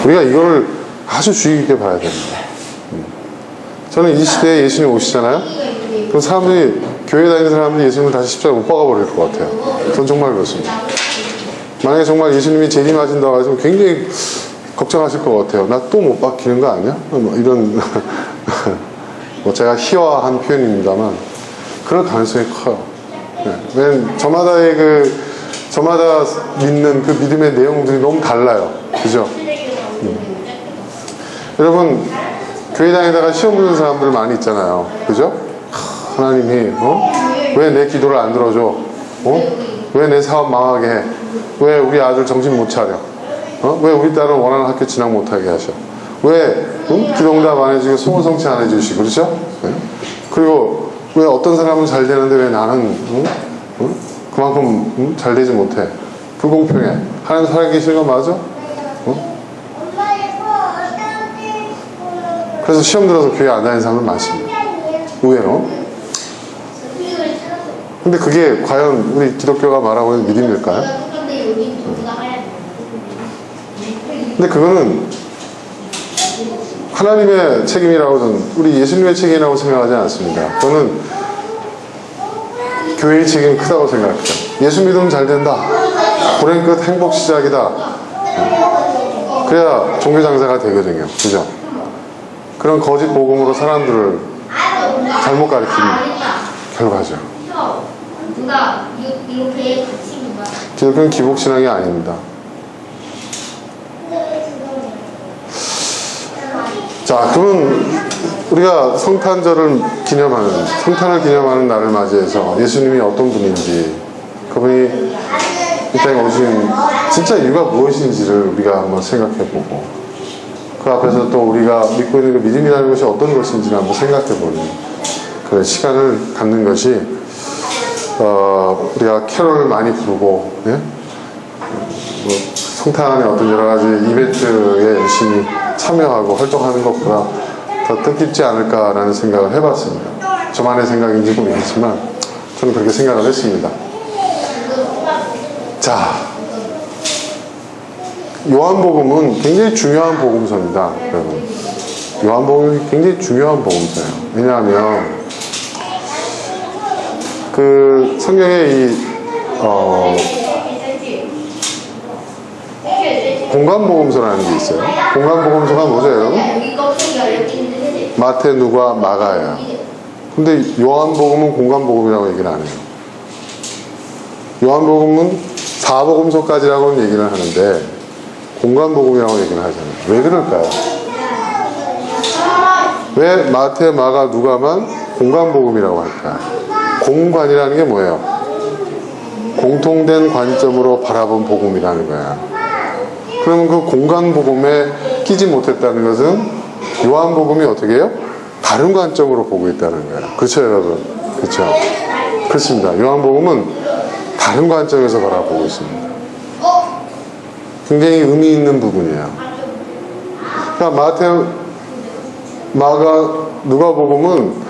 우리가 이걸 아주 주의 깊게 봐야 됩니다. 저는 이 시대에 예수님 오시잖아요. 그럼 사람들이, 교회 다니는 사람들이 예수님을 다시 십자가에 못 박아 버릴 것 같아요. 전 정말 그렇습니다. 만약에 정말 예수님이 재림하신다고 하시면 굉장히 걱정하실 것 같아요. 나 또 못 박히는 거 아니야? 뭐 이런 뭐 제가 희화한 표현입니다만 그럴 가능성이 커요. 네. 왜냐면 저마다 믿는 그 믿음의 내용들이 너무 달라요. 그죠? 여러분, 교회 다니다가 시험 보는 사람들 많이 있잖아요. 그죠? 하나님이 왜 내 기도를 안 들어줘? 왜 내 사업 망하게 해? 왜 우리 아들 정신 못 차려? 왜 우리 딸은 원하는 학교 진학 못하게 하셔? 왜 기도응답 안 해주고 소원 성취 안 해주시고, 그렇죠? 네? 그리고 왜 어떤 사람은 잘 되는데 왜 나는 그만큼 잘 되지 못해? 불공평해. 하나님 살아계시는 거 맞아? 그래서 시험 들어서 교회 안 다니는 사람들 많습니다. 의외로. 근데 그게 과연 우리 기독교가 말하고 있는 믿음일까요? 근데 그거는 하나님의 책임이라고 저는, 우리 예수님의 책임이라고 생각하지 않습니다. 저는 교회의 책임이 크다고 생각해요. 예수 믿으면 잘 된다. 불행 끝 행복 시작이다. 그래야 종교 장사가 되거든요. 그죠? 그런 거짓 복음으로 사람들을 잘못 가르치는 결과죠. 기독교는 기복신앙이 아닙니다. 자, 그러면 우리가 성탄을 기념하는 날을 맞이해서 예수님이 어떤 분인지, 그분이 이 땅에 오신 진짜 이유가 무엇인지를 우리가 한번 생각해보고, 그 앞에서 또 우리가 믿고 있는 그 믿음이라는 것이 어떤 것인지를 한번 생각해보는 그런 시간을 갖는 것이, 우리가 캐롤을 많이 부르고, 예? 뭐 성탄의 어떤 여러 가지 이벤트에 열심히 참여하고 활동하는 것보다 더 뜻깊지 않을까라는 생각을 해봤습니다. 저만의 생각인지 모르겠지만 저는 그렇게 생각을 했습니다. 자, 요한복음은 굉장히 중요한 복음서입니다. 여러분, 요한복음이 굉장히 중요한 복음서예요. 왜냐하면 그 성경에 공간복음서라는 게 있어요. 공간복음서가 뭐죠, 여러분? 마태, 누가, 마가예요. 근데 요한복음은 공간복음이라고 얘기를 안 해요. 요한복음은 사복음서까지라고는 얘기를 하는데 공간복음이라고 얘기를 하잖아요. 왜 그럴까요? 왜 마태, 마가, 누가만 공간복음이라고 할까요? 공관이라는 게 뭐예요? 공통된 관점으로 바라본 복음이라는 거야. 그러면 그 공간복음에 끼지 못했다는 것은 요한복음이 어떻게 해요? 다른 관점으로 보고 있다는 거예요. 그렇죠, 여러분? 그렇죠? 그렇습니다. 요한복음은 다른 관점에서 바라보고 있습니다. 굉장히 의미 있는 부분이에요. 그러니까 마태, 마가, 누가복음은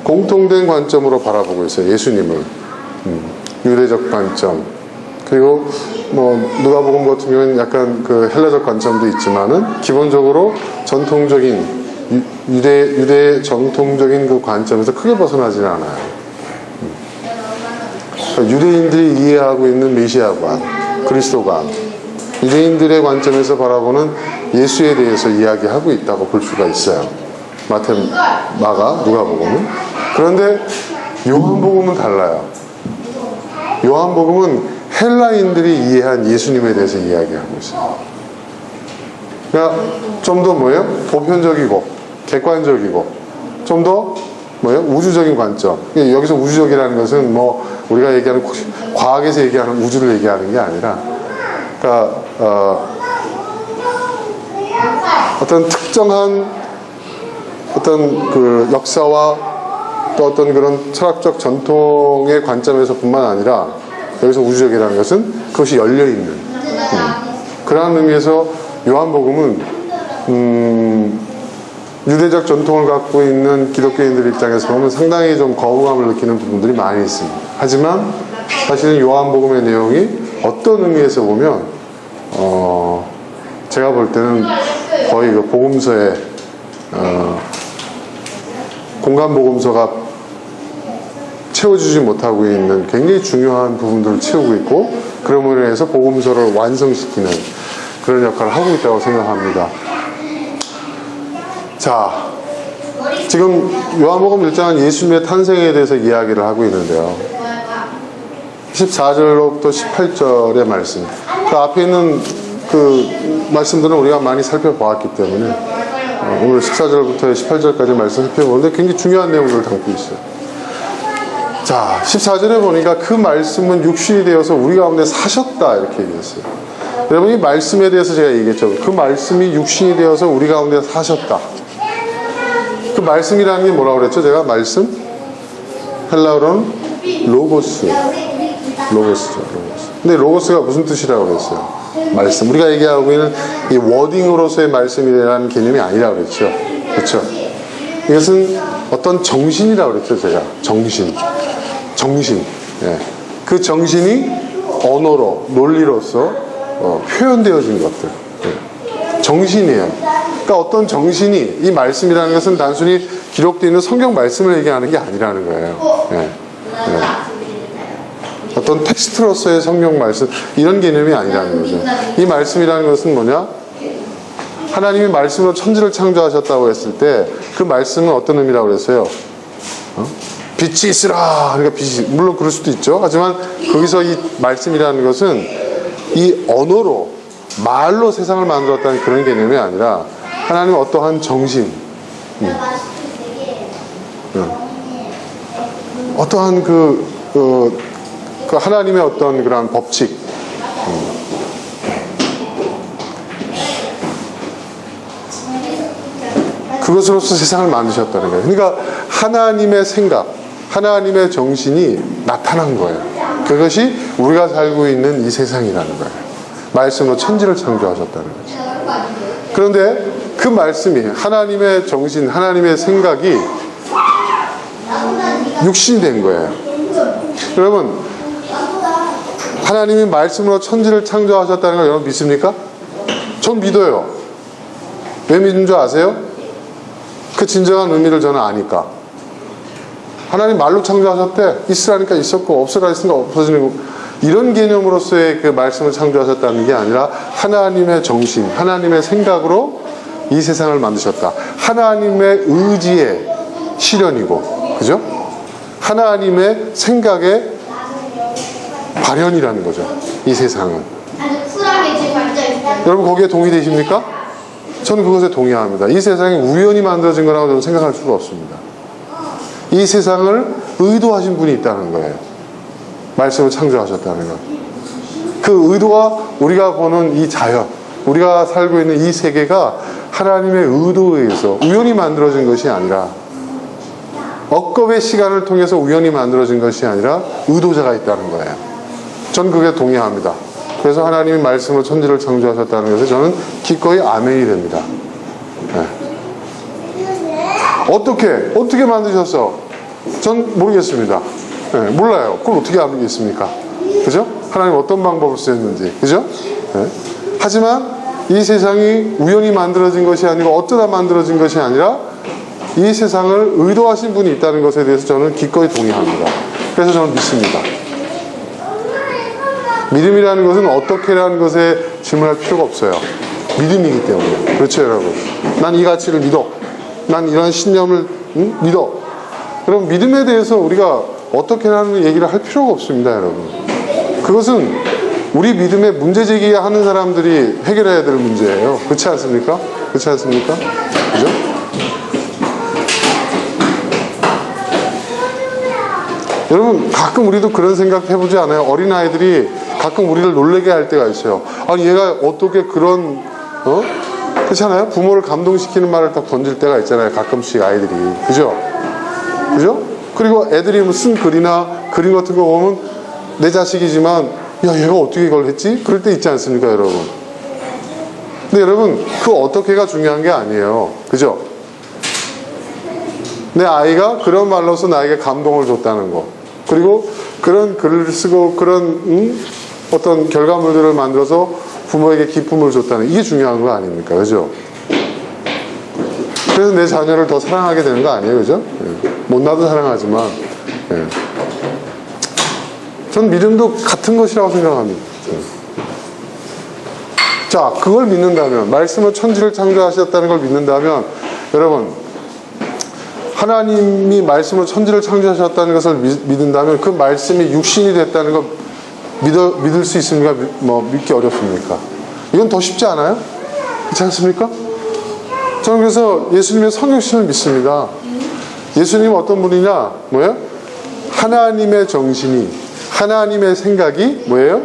공통된 관점으로 바라보고 있어요. 예수님을. 유대적 관점. 그리고 뭐 누가복음 같은 경우는 약간 그 헬라적 관점도 있지만은 기본적으로 전통적인 유대 정통적인 그 관점에서 크게 벗어나지는 않아요. 그러니까 유대인들이 이해하고 있는 메시아관, 그리스도관, 유대인들의 관점에서 바라보는 예수에 대해서 이야기하고 있다고 볼 수가 있어요. 마태, 마가, 누가복음은. 그런데 요한복음은 달라요. 요한복음은 헬라인들이 이해한 예수님에 대해서 이야기하고 있어요. 그러니까 좀 더 뭐예요? 보편적이고 객관적이고 좀 더 뭐예요? 우주적인 관점. 여기서 우주적이라는 것은 뭐 우리가 얘기하는 과학에서 얘기하는 우주를 얘기하는 게 아니라, 그러니까 어떤 특정한 어떤 그 역사와 또 어떤 그런 철학적 전통의 관점에서뿐만 아니라 여기서 우주적이라는 것은 그것이 열려있는 그러한 의미에서 요한복음은 유대적 전통을 갖고 있는 기독교인들 입장에서 보면 상당히 좀 거부감을 느끼는 부분들이 많이 있습니다. 하지만 사실은 요한복음의 내용이 어떤 의미에서 보면 제가 볼 때는 거의 그 복음서에 공간 복음서가 채워주지 못하고 있는 굉장히 중요한 부분들을 채우고 있고, 그러므로 인해서 복음서를 완성시키는 그런 역할을 하고 있다고 생각합니다. 자, 지금 요한복음 1장은 예수님의 탄생에 대해서 이야기를 하고 있는데요. 14절로부터 18절의 말씀, 그 앞에 있는 그 말씀들은 우리가 많이 살펴보았기 때문에 오늘 14절부터 18절까지 말씀 살펴보는데 굉장히 중요한 내용들을 담고 있어요. 자, 14절에 보니까 그 말씀은 육신이 되어서 우리 가운데 사셨다 이렇게 얘기했어요. 여러분, 이 말씀에 대해서 제가 얘기했죠. 그 말씀이 육신이 되어서 우리 가운데 사셨다. 그 말씀이라는 게 뭐라고 그랬죠? 제가 말씀? 헬라어로는 로고스. 로고스죠, 로고스. 근데 로고스가 무슨 뜻이라고 그랬어요? 말씀. 우리가 얘기하고 있는 이 워딩으로서의 말씀이라는 개념이 아니라고 그랬죠. 그렇죠? 이것은 어떤 정신이라고 그랬죠, 제가. 정신. 예. 그 정신이 언어로, 논리로서 표현되어진 것들. 예. 정신이에요. 그러니까 어떤 정신이, 이 말씀이라는 것은 단순히 기록되어 있는 성경 말씀을 얘기하는 게 아니라는 거예요. 예. 예. 어떤 텍스트로서의 성경 말씀, 이런 개념이 아니라는 거죠. 이 말씀이라는 것은 뭐냐? 하나님이 말씀으로 천지를 창조하셨다고 했을 때 그 말씀은 어떤 의미라고 그랬어요? 빛이 있으라. 그러니까 빛이, 물론 그럴 수도 있죠. 하지만 거기서 이 말씀이라는 것은 이 언어로, 말로 세상을 만들었다는 그런 개념이 아니라 하나님은 어떠한 정신, 어떠한 그 하나님의 어떤 그런 법칙, 그것으로서 세상을 만드셨다는 거예요. 그러니까 하나님의 생각, 하나님의 정신이 나타난 거예요. 그것이 우리가 살고 있는 이 세상이라는 거예요. 말씀으로 천지를 창조하셨다는 거죠. 그런데 그 말씀이, 하나님의 정신, 하나님의 생각이 육신이 된 거예요. 여러분, 하나님이 말씀으로 천지를 창조하셨다는 걸 여러분 믿습니까? 전 믿어요. 왜 믿는 줄 아세요? 그 진정한 의미를 저는 아니까. 하나님 말로 창조하셨대. 있으라니까 있었고, 없으라 했으니까 없어지는 거. 이런 개념으로서의 그 말씀을 창조하셨다는 게 아니라 하나님의 정신, 하나님의 생각으로 이 세상을 만드셨다. 하나님의 의지의 실현이고, 그죠? 하나님의 생각의 발현이라는 거죠. 이 세상은. 여러분 거기에 동의되십니까? 저는 그것에 동의합니다. 이 세상이 우연히 만들어진 거라고 저는 생각할 수가 없습니다. 이 세상을 의도하신 분이 있다는 거예요. 말씀을 창조하셨다는 것. 그 의도가 우리가 보는 이 자연, 우리가 살고 있는 이 세계가 하나님의 의도에 의해서 우연히 만들어진 것이 아니라, 억겁의 시간을 통해서 우연히 만들어진 것이 아니라 의도자가 있다는 거예요. 전 그게 동의합니다. 그래서 하나님이 말씀으로 천지를 창조하셨다는 것에 저는 기꺼이 아멘이 됩니다. 네. 어떻게 만드셨어? 전 모르겠습니다. 네, 몰라요. 그걸 어떻게 알겠습니까? 그죠? 하나님 어떤 방법을 쓰셨는지. 그죠? 네. 하지만 이 세상이 우연히 만들어진 것이 아니고 어쩌다 만들어진 것이 아니라 이 세상을 의도하신 분이 있다는 것에 대해서 저는 기꺼이 동의합니다. 그래서 저는 믿습니다. 믿음이라는 것은 어떻게라는 것에 질문할 필요가 없어요. 믿음이기 때문에. 그렇죠, 여러분? 난 이 가치를 믿어. 난 이런 신념을 믿어. 그럼 믿음에 대해서 우리가 어떻게라는 얘기를 할 필요가 없습니다, 여러분. 그것은 우리 믿음에 문제 제기하는 사람들이 해결해야 될 문제예요. 그렇지 않습니까? 그렇지 않습니까? 그죠? 여러분, 가끔 우리도 그런 생각 해보지 않아요? 어린아이들이 가끔 우리를 놀래게 할 때가 있어요. 아니, 얘가 어떻게 그런, 그렇잖아요? 부모를 감동시키는 말을 딱 던질 때가 있잖아요. 가끔씩 아이들이. 그죠? 그죠? 그리고 애들이 무슨 글이나 그림 같은 거 보면 내 자식이지만, 야, 얘가 어떻게 이걸 했지? 그럴 때 있지 않습니까, 여러분? 근데 여러분, 그 어떻게가 중요한 게 아니에요. 그죠? 내 아이가 그런 말로서 나에게 감동을 줬다는 거. 그리고 그런 글을 쓰고 그런 어떤 결과물들을 만들어서 부모에게 기쁨을 줬다는, 이게 중요한 거 아닙니까? 그죠? 그래서 내 자녀를 더 사랑하게 되는 거 아니에요, 그죠? 예. 못나도 사랑하지만, 예. 전 믿음도 같은 것이라고 생각합니다. 예. 자, 그걸 믿는다면, 말씀으로 천지를 창조하셨다는 걸 믿는다면, 여러분, 하나님이 말씀으로 천지를 창조하셨다는 것을 믿는다면 그 말씀이 육신이 됐다는 걸 믿을 수 있습니까? 믿기 어렵습니까? 이건 더 쉽지 않아요? 그렇지 않습니까? 저는 그래서 예수님의 성육신을 믿습니다. 예수님은 어떤 분이냐? 뭐예요? 하나님의 정신이, 하나님의 생각이 뭐예요?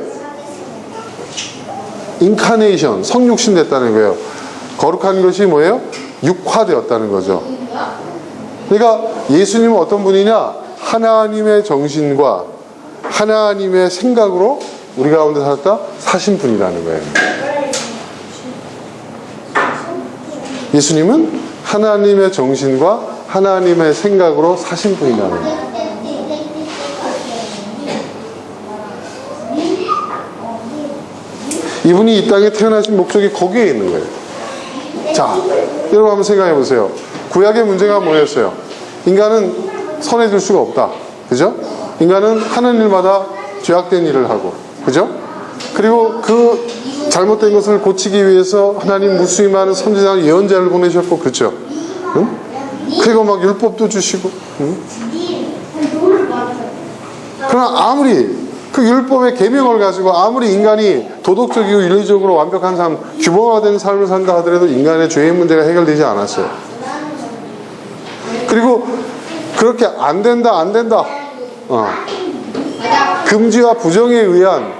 인카네이션, 성육신 됐다는 거예요. 거룩한 것이 뭐예요? 육화되었다는 거죠. 그러니까 예수님은 어떤 분이냐? 하나님의 정신과 하나님의 생각으로 우리 가운데 살았다 사신 분이라는 거예요. 예수님은 하나님의 정신과 하나님의 생각으로 사신 분이라는 거예요. 이분이 이 땅에 태어나신 목적이 거기에 있는 거예요. 자, 여러분 한번 생각해 보세요. 구약의 문제가 뭐였어요? 인간은 선해질 수가 없다. 그죠? 인간은 하는 일마다 죄악된 일을 하고, 그죠? 그리고 그 잘못된 것을 고치기 위해서 하나님 무수히 많은 선지자 예언자를 보내셨고, 그렇죠? 응? 그리고 막 율법도 주시고, 응? 그러나 아무리 그 율법의 계명을 가지고 아무리 인간이 도덕적이고 윤리적으로 완벽한 삶, 규범화된 삶을 산다 하더라도 인간의 죄의 문제가 해결되지 않았어요. 그리고 그렇게 안 된다 금지와 부정에 의한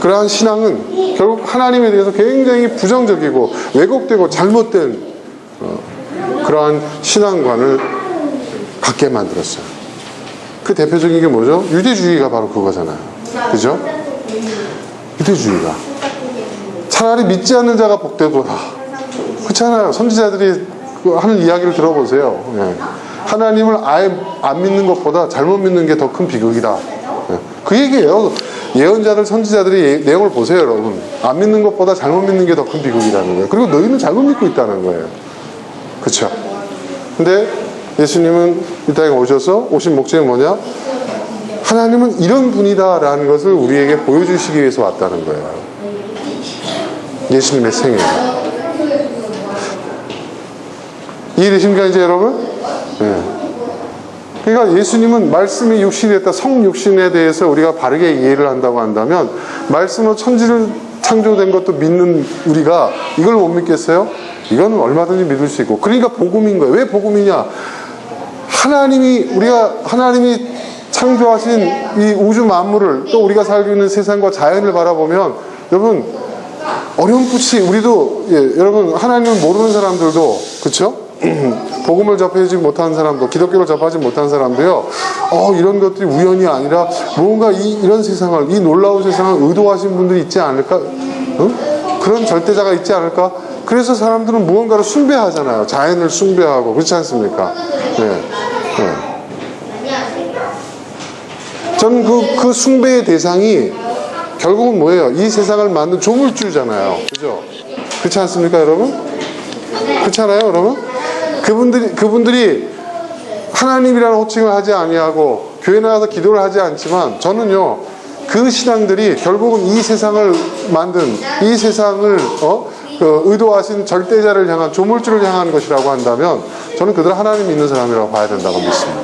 그러한 신앙은 결국 하나님에 대해서 굉장히 부정적이고 왜곡되고 잘못된 그러한 신앙관을 갖게 만들었어요. 그 대표적인 게 뭐죠? 유대주의가 바로 그거잖아요. 그죠? 유대주의가 차라리 믿지 않는 자가 복되도다. 그렇잖아요. 선지자들이 하는 이야기를 들어보세요. 예. 하나님을 아예 안 믿는 것보다 잘못 믿는 게 더 큰 비극이다. 예. 그 얘기예요. 예언자들, 선지자들이 내용을 보세요, 여러분. 안 믿는 것보다 잘못 믿는 게 더 큰 비극이라는 거예요. 그리고 너희는 잘못 믿고 있다는 거예요. 그렇죠? 근데 예수님은 이 땅에 오신 목적이 뭐냐? 하나님은 이런 분이다라는 것을 우리에게 보여주시기 위해서 왔다는 거예요. 예수님의 생애. 이해되십니까, 이제 여러분? 네. 그러니까 예수님은 말씀이 육신이 됐다, 성육신에 대해서 우리가 바르게 이해를 한다고 한다면, 말씀으로 천지를 창조된 것도 믿는 우리가 이걸 못 믿겠어요? 이건 얼마든지 믿을 수 있고. 그러니까 복음인 거예요. 왜 복음이냐? 하나님이 창조하신 이 우주 만물을, 또 우리가 살고 있는 세상과 자연을 바라보면, 여러분, 어렴풋이 우리도, 여러분, 하나님을 모르는 사람들도, 그쵸? 복음을 접하지 못한 사람도, 기독교를 접하지 못한 사람도요, 이런 것들이 우연이 아니라 뭔가 이런 세상을, 이 놀라운 세상을 의도하신 분들이 있지 않을까? 응? 그런 절대자가 있지 않을까? 그래서 사람들은 무언가를 숭배하잖아요. 자연을 숭배하고. 그렇지 않습니까? 네. 저는 그 숭배의 대상이 결국은 뭐예요? 이 세상을 만든 조물주잖아요. 그죠? 그렇지 않습니까, 여러분? 그렇잖아요, 여러분? 그분들이 하나님이라는 호칭을 하지 아니하고 교회 나가서 기도를 하지 않지만, 저는요, 그 신앙들이 결국은 이 세상을 만든, 이 세상을 의도하신 절대자를 향한, 조물주를 향한 것이라고 한다면 저는 그들을 하나님 믿는 사람이라고 봐야 된다고 믿습니다.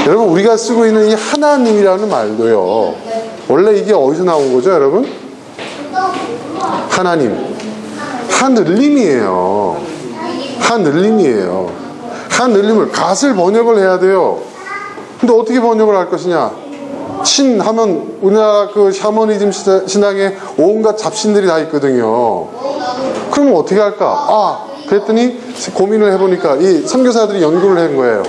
여러분, 우리가 쓰고 있는 이 하나님이라는 말도요, 원래 이게 어디서 나온 거죠, 여러분? 하나님, 하늘림이에요. 하늘림을 갓을 번역을 해야 돼요. 근데 어떻게 번역을 할 것이냐? 신 하면 우리나라 그 샤머니즘 신앙에 온갖 잡신들이 다 있거든요. 그러면 어떻게 할까? 그랬더니 고민을 해보니까 이 선교사들이 연구를 한 거예요.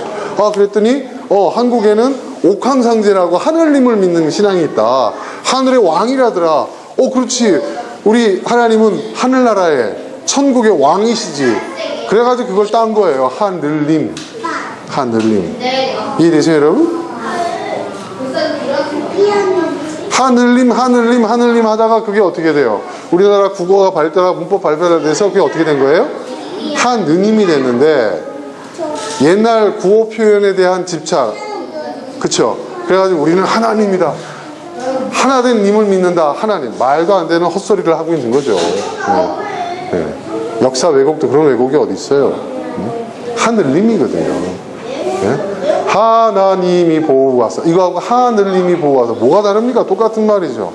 그랬더니 한국에는 옥황상제라고 하늘님을 믿는 신앙이 있다. 하늘의 왕이라더라. 그렇지. 우리 하나님은 하늘나라의 천국의 왕이시지. 그래가지고 그걸 딴 거예요. 하늘님. 이해되세요, 여러분? 하늘님 하다가 그게 어떻게 돼요? 우리나라 국어가 발달하고 문법 발달돼서 그게 어떻게 된 거예요? 한느님이 됐는데 옛날 구호 표현에 대한 집착, 그쵸? 그래가지고 우리는 하나님이다, 하나된 님을 믿는다. 하나님, 말도 안 되는 헛소리를 하고 있는 거죠. 역사 왜곡도 그런 왜곡이 어디 있어요? 하늘님이거든요. 하나님이 보호하사, 이거하고 하늘님이 보호하사 뭐가 다릅니까? 똑같은 말이죠.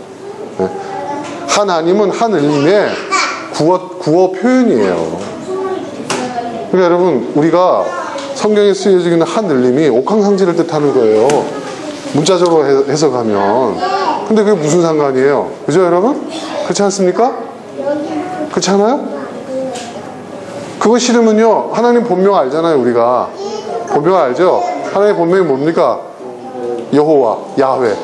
하나님은 하늘님의 구어 표현이에요. 그러니까 여러분, 우리가 성경에 쓰여지고 있는 하늘님이 옥황상제를 뜻하는 거예요, 문자적으로 해석하면. 근데 그게 무슨 상관이에요? 그죠 여러분? 그렇지 않습니까? 그렇지 않아요? 그거 싫으면요, 하나님 본명 알잖아요. 우리가 본명 알죠? 하나님 본명이 뭡니까? 여호와, 야훼.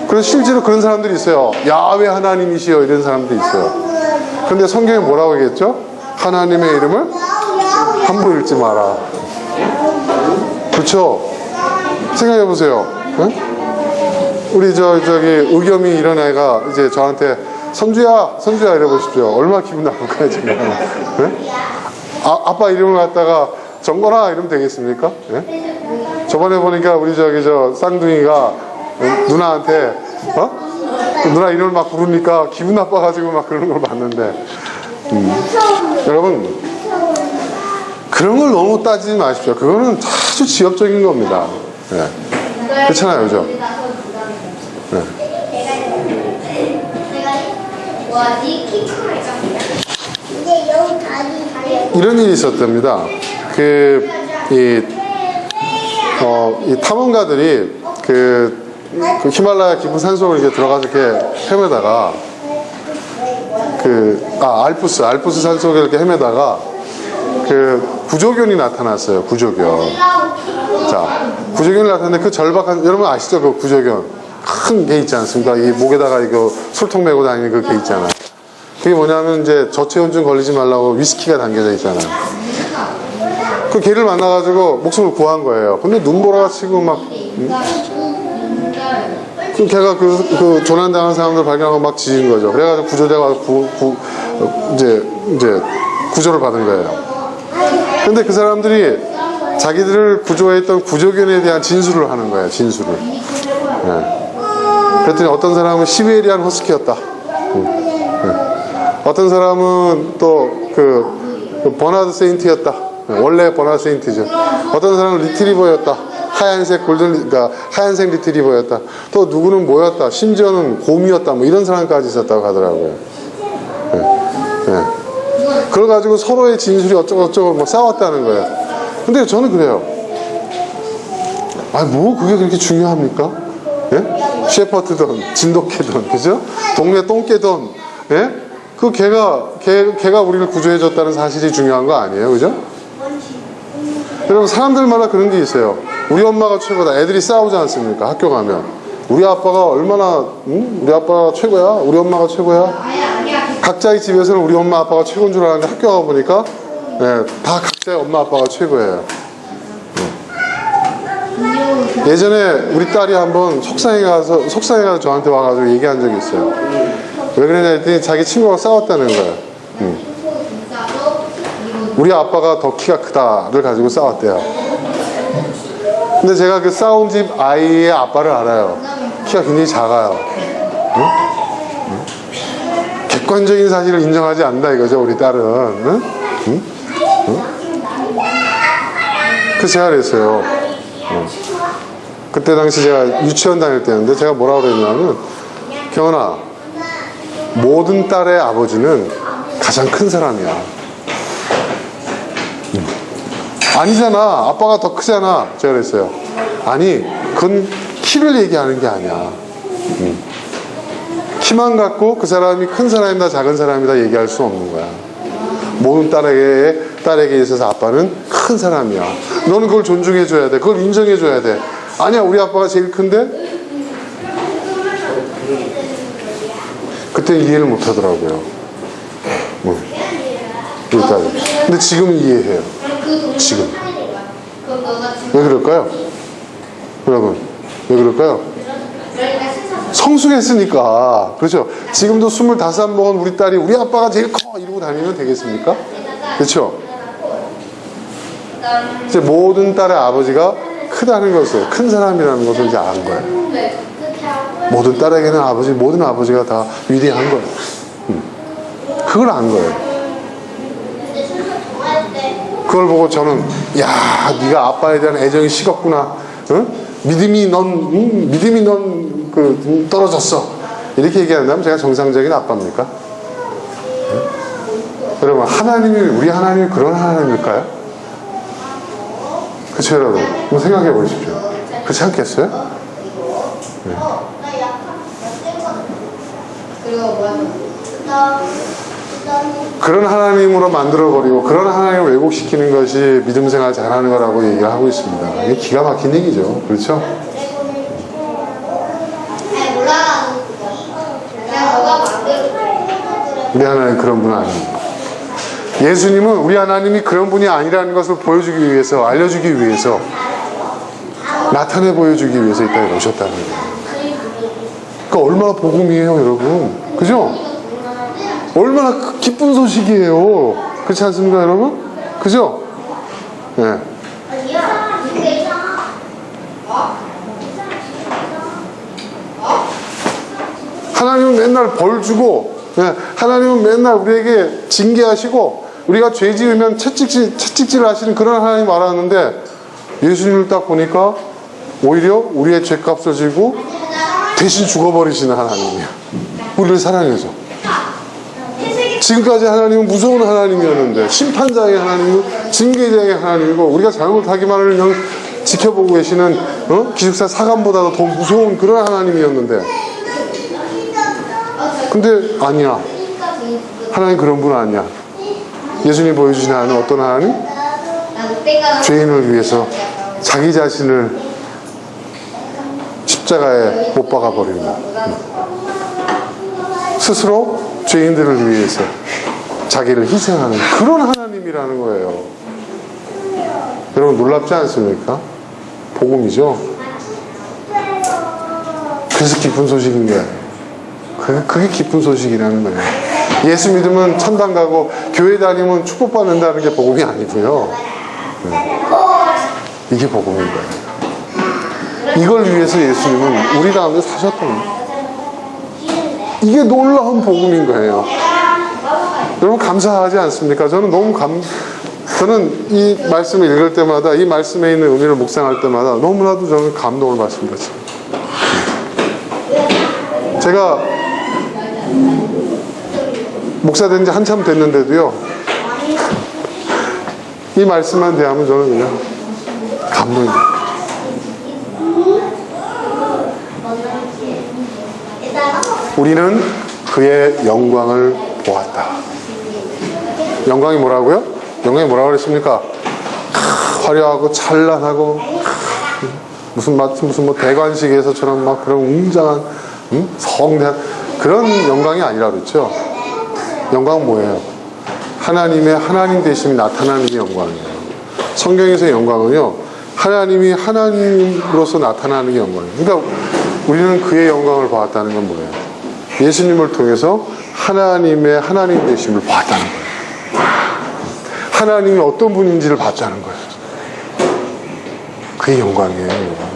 그래서 실제로 그런 사람들이 있어요. 야훼 하나님이시여, 이런 사람들이 있어요. 근데 성경에 뭐라고 얘기했죠? 하나님의 이름을 함부로 읽지 마라. 그렇죠? 생각해 보세요. 우리 저기 의겸이 이런 애가 이제 저한테 선주야 이래 보십시오. 얼마나 기분 나쁠까요 지금? 네? 아빠 이름을 갖다가 정건아 이러면 되겠습니까? 네? 저번에 보니까 우리 저기 저 쌍둥이가 누나한테 누나 이름을 막 부르니까 기분 나빠가지고 막 그러는 걸 봤는데, 여러분 그런 걸 너무 따지지 마십시오. 그거는 아주 지엽적인 겁니다. 네. 그렇잖아요, 그죠? 네. 이런 일이 있었답니다. 이 탐험가들이 그 히말라야 깊은 산속을 이렇게 들어가서 이렇게 헤매다가 알프스 산속을 이렇게 헤매다가 구조견이 나타났어요. 구조견. 자, 구조견이 나타났는데 그 절박한, 여러분 아시죠? 그 구조견. 큰 개 있지 않습니까? 이 목에다가 이거 술통 메고 다니는 그 개 있잖아요. 그게 뭐냐면 이제 저체온증 걸리지 말라고 위스키가 담겨져 있잖아요. 그 개를 만나가지고 목숨을 구한 거예요. 근데 눈보라가 치고 막, 그 개가 그 조난당한 사람들 발견하고 막 짖은 거죠. 그래가지고 구조대가 와서 이제 구조를 받은 거예요. 근데 그 사람들이 자기들을 구조했던 구조견에 대한 진술을 하는 거예요. 진술을. 네. 그랬더니 어떤 사람은 시베리안 허스키였다. 어떤 사람은 또 버나드 세인트였다. 원래 버나드 세인트죠. 어떤 사람은 리트리버였다. 그러니까 하얀색 리트리버였다. 또 누구는 뭐였다. 심지어는 곰이었다. 뭐 이런 사람까지 있었다고 하더라고요. 그래가지고 서로의 진술이 어쩌고저쩌고 뭐 싸웠다는 거예요. 근데 저는 그래요. 뭐 그게 그렇게 중요합니까? 예? 셰퍼드든 진돗개든, 그죠? 동네 똥개든, 예? 그 개가 우리를 구조해줬다는 사실이 중요한 거 아니에요, 그죠? 여러분, 사람들마다 그런 게 있어요. 우리 엄마가 최고다. 애들이 싸우지 않습니까? 학교 가면 우리 아빠가 얼마나, 우리 아빠가 최고야, 우리 엄마가 최고야. 각자의 집에서는 우리 엄마 아빠가 최고인 줄 알았는데 학교 가보니까 다 각자의 엄마 아빠가 최고예요. 예전에 우리 딸이 한번 속상해 가서 저한테 와가지고 얘기한 적이 있어요. 왜 그러냐 했더니 자기 친구가 싸웠다는 거예요. 우리 아빠가 더 키가 크다를 가지고 싸웠대요. 근데 제가 그 싸운 집 아이의 아빠를 알아요. 키가 굉장히 작아요. 객관적인 사실을 인정하지 않는다 이거죠, 우리 딸은. 그래서 제가 그랬어요. 그때 당시 제가 유치원 다닐 때였는데 제가 뭐라고 그랬냐면, 경원아, 모든 딸의 아버지는 가장 큰 사람이야. 아니잖아, 아빠가 더 크잖아. 제가 그랬어요. 아니, 그건 키를 얘기하는 게 아니야. 키만 갖고 그 사람이 큰 사람이다 작은 사람이다 얘기할 수 없는 거야. 모든 딸에게 있어서 아빠는 큰 사람이야. 너는 그걸 존중해줘야 돼. 그걸 인정해줘야 돼. 아니야, 우리 아빠가 제일 큰데? 그때 이해를 못 하더라고요. 우리 딸이. 근데 지금 이해해요. 지금. 왜 그럴까요? 여러분, 왜 그럴까요? 성숙했으니까. 그렇죠? 지금도 25 먹은 우리 딸이 우리 아빠가 제일 커 이러고 다니면 되겠습니까? 그렇죠? 이제 모든 딸의 아버지가 크다는 것을, 큰 사람이라는 것을 이제 안 거예요. 모든 딸에게는 모든 아버지가 다 위대한 거예요. 그걸 안 거예요. 그걸 보고 저는, 야, 네가 아빠에 대한 애정이 식었구나. 응? 믿음이 넌 떨어졌어. 이렇게 얘기한다면 제가 정상적인 아빠입니까? 응? 여러분, 우리 하나님이 그런 하나님일까요? 그렇죠, 여러분? 한번 생각해 보십시오. 그렇지 않겠어요? 네. 그런 하나님으로 만들어버리고 그런 하나님을 왜곡시키는 것이 믿음 생활 잘하는 거라고 얘기를 하고 있습니다. 이게 기가 막힌 얘기죠. 그렇죠? 우리 하나님 그런 분 아닙니다. 예수님은 우리 하나님이 그런 분이 아니라는 것을 보여주기 위해서, 알려주기 위해서, 나타내 보여주기 위해서 이 땅에 오셨다는 거예요. 그러니까 얼마나 복음이에요, 여러분. 그죠? 얼마나 기쁜 소식이에요. 그렇지 않습니까, 여러분? 그죠? 네. 하나님은 맨날 벌 주고, 네. 하나님은 맨날 우리에게 징계하시고, 우리가 죄 지으면 채찍질 하시는 그런 하나님 알았는데, 예수님을 딱 보니까 오히려 우리의 죄값을 지고 대신 죽어버리시는 하나님이에요. 우리를 사랑해서. 지금까지 하나님은 무서운 하나님이었는데, 심판자의 하나님이고 징계자의 하나님이고, 우리가 잘못하기만을 그냥 지켜보고 계시는 기숙사 사관보다도 더 무서운 그런 하나님이었는데, 근데 아니야. 하나님 그런 분 아니야. 예수님 보여주신 하나님은 어떤 하나님? 죄인을 위해서 자기 자신을 십자가에 못 박아버리고 스스로 죄인들을 위해서 자기를 희생하는 그런 하나님이라는 거예요. 여러분 놀랍지 않습니까? 복음이죠. 그래서 기쁜 소식인 거예요. 그게 기쁜 소식이라는 거예요. 예수 믿으면 천당 가고 교회 다니면 축복받는다는 게 복음이 아니고요. 이게 복음인 거예요. 이걸 위해서 예수님은 우리 가운데 사셨던 거예요. 이게 놀라운 복음인 거예요. 여러분 감사하지 않습니까? 저는 이 말씀을 읽을 때마다, 이 말씀에 있는 의미를 묵상할 때마다 너무나도 저는 감동을 받습니다. 제가 목사 된 지 한참 됐는데도요, 이 말씀만 대하면 저는 그냥 감동이 돼요. 우리는 그의 영광을 보았다. 영광이 뭐라고요? 영광이 뭐라고 그랬습니까? 화려하고 찬란하고 무슨 대관식에서처럼 막 그런 웅장한 성대한 그런 영광이 아니라 그랬죠. 영광은 뭐예요? 하나님의 하나님 되심이 나타나는 게 영광이에요. 성경에서의 영광은요, 하나님이 하나님으로서 나타나는 게 영광이에요. 그러니까 우리는 그의 영광을 보았다는 건 뭐예요? 예수님을 통해서 하나님의 하나님 되심을 봤다는 거예요. 하나님이 어떤 분인지를 봤다는 거예요. 그게 영광이에요.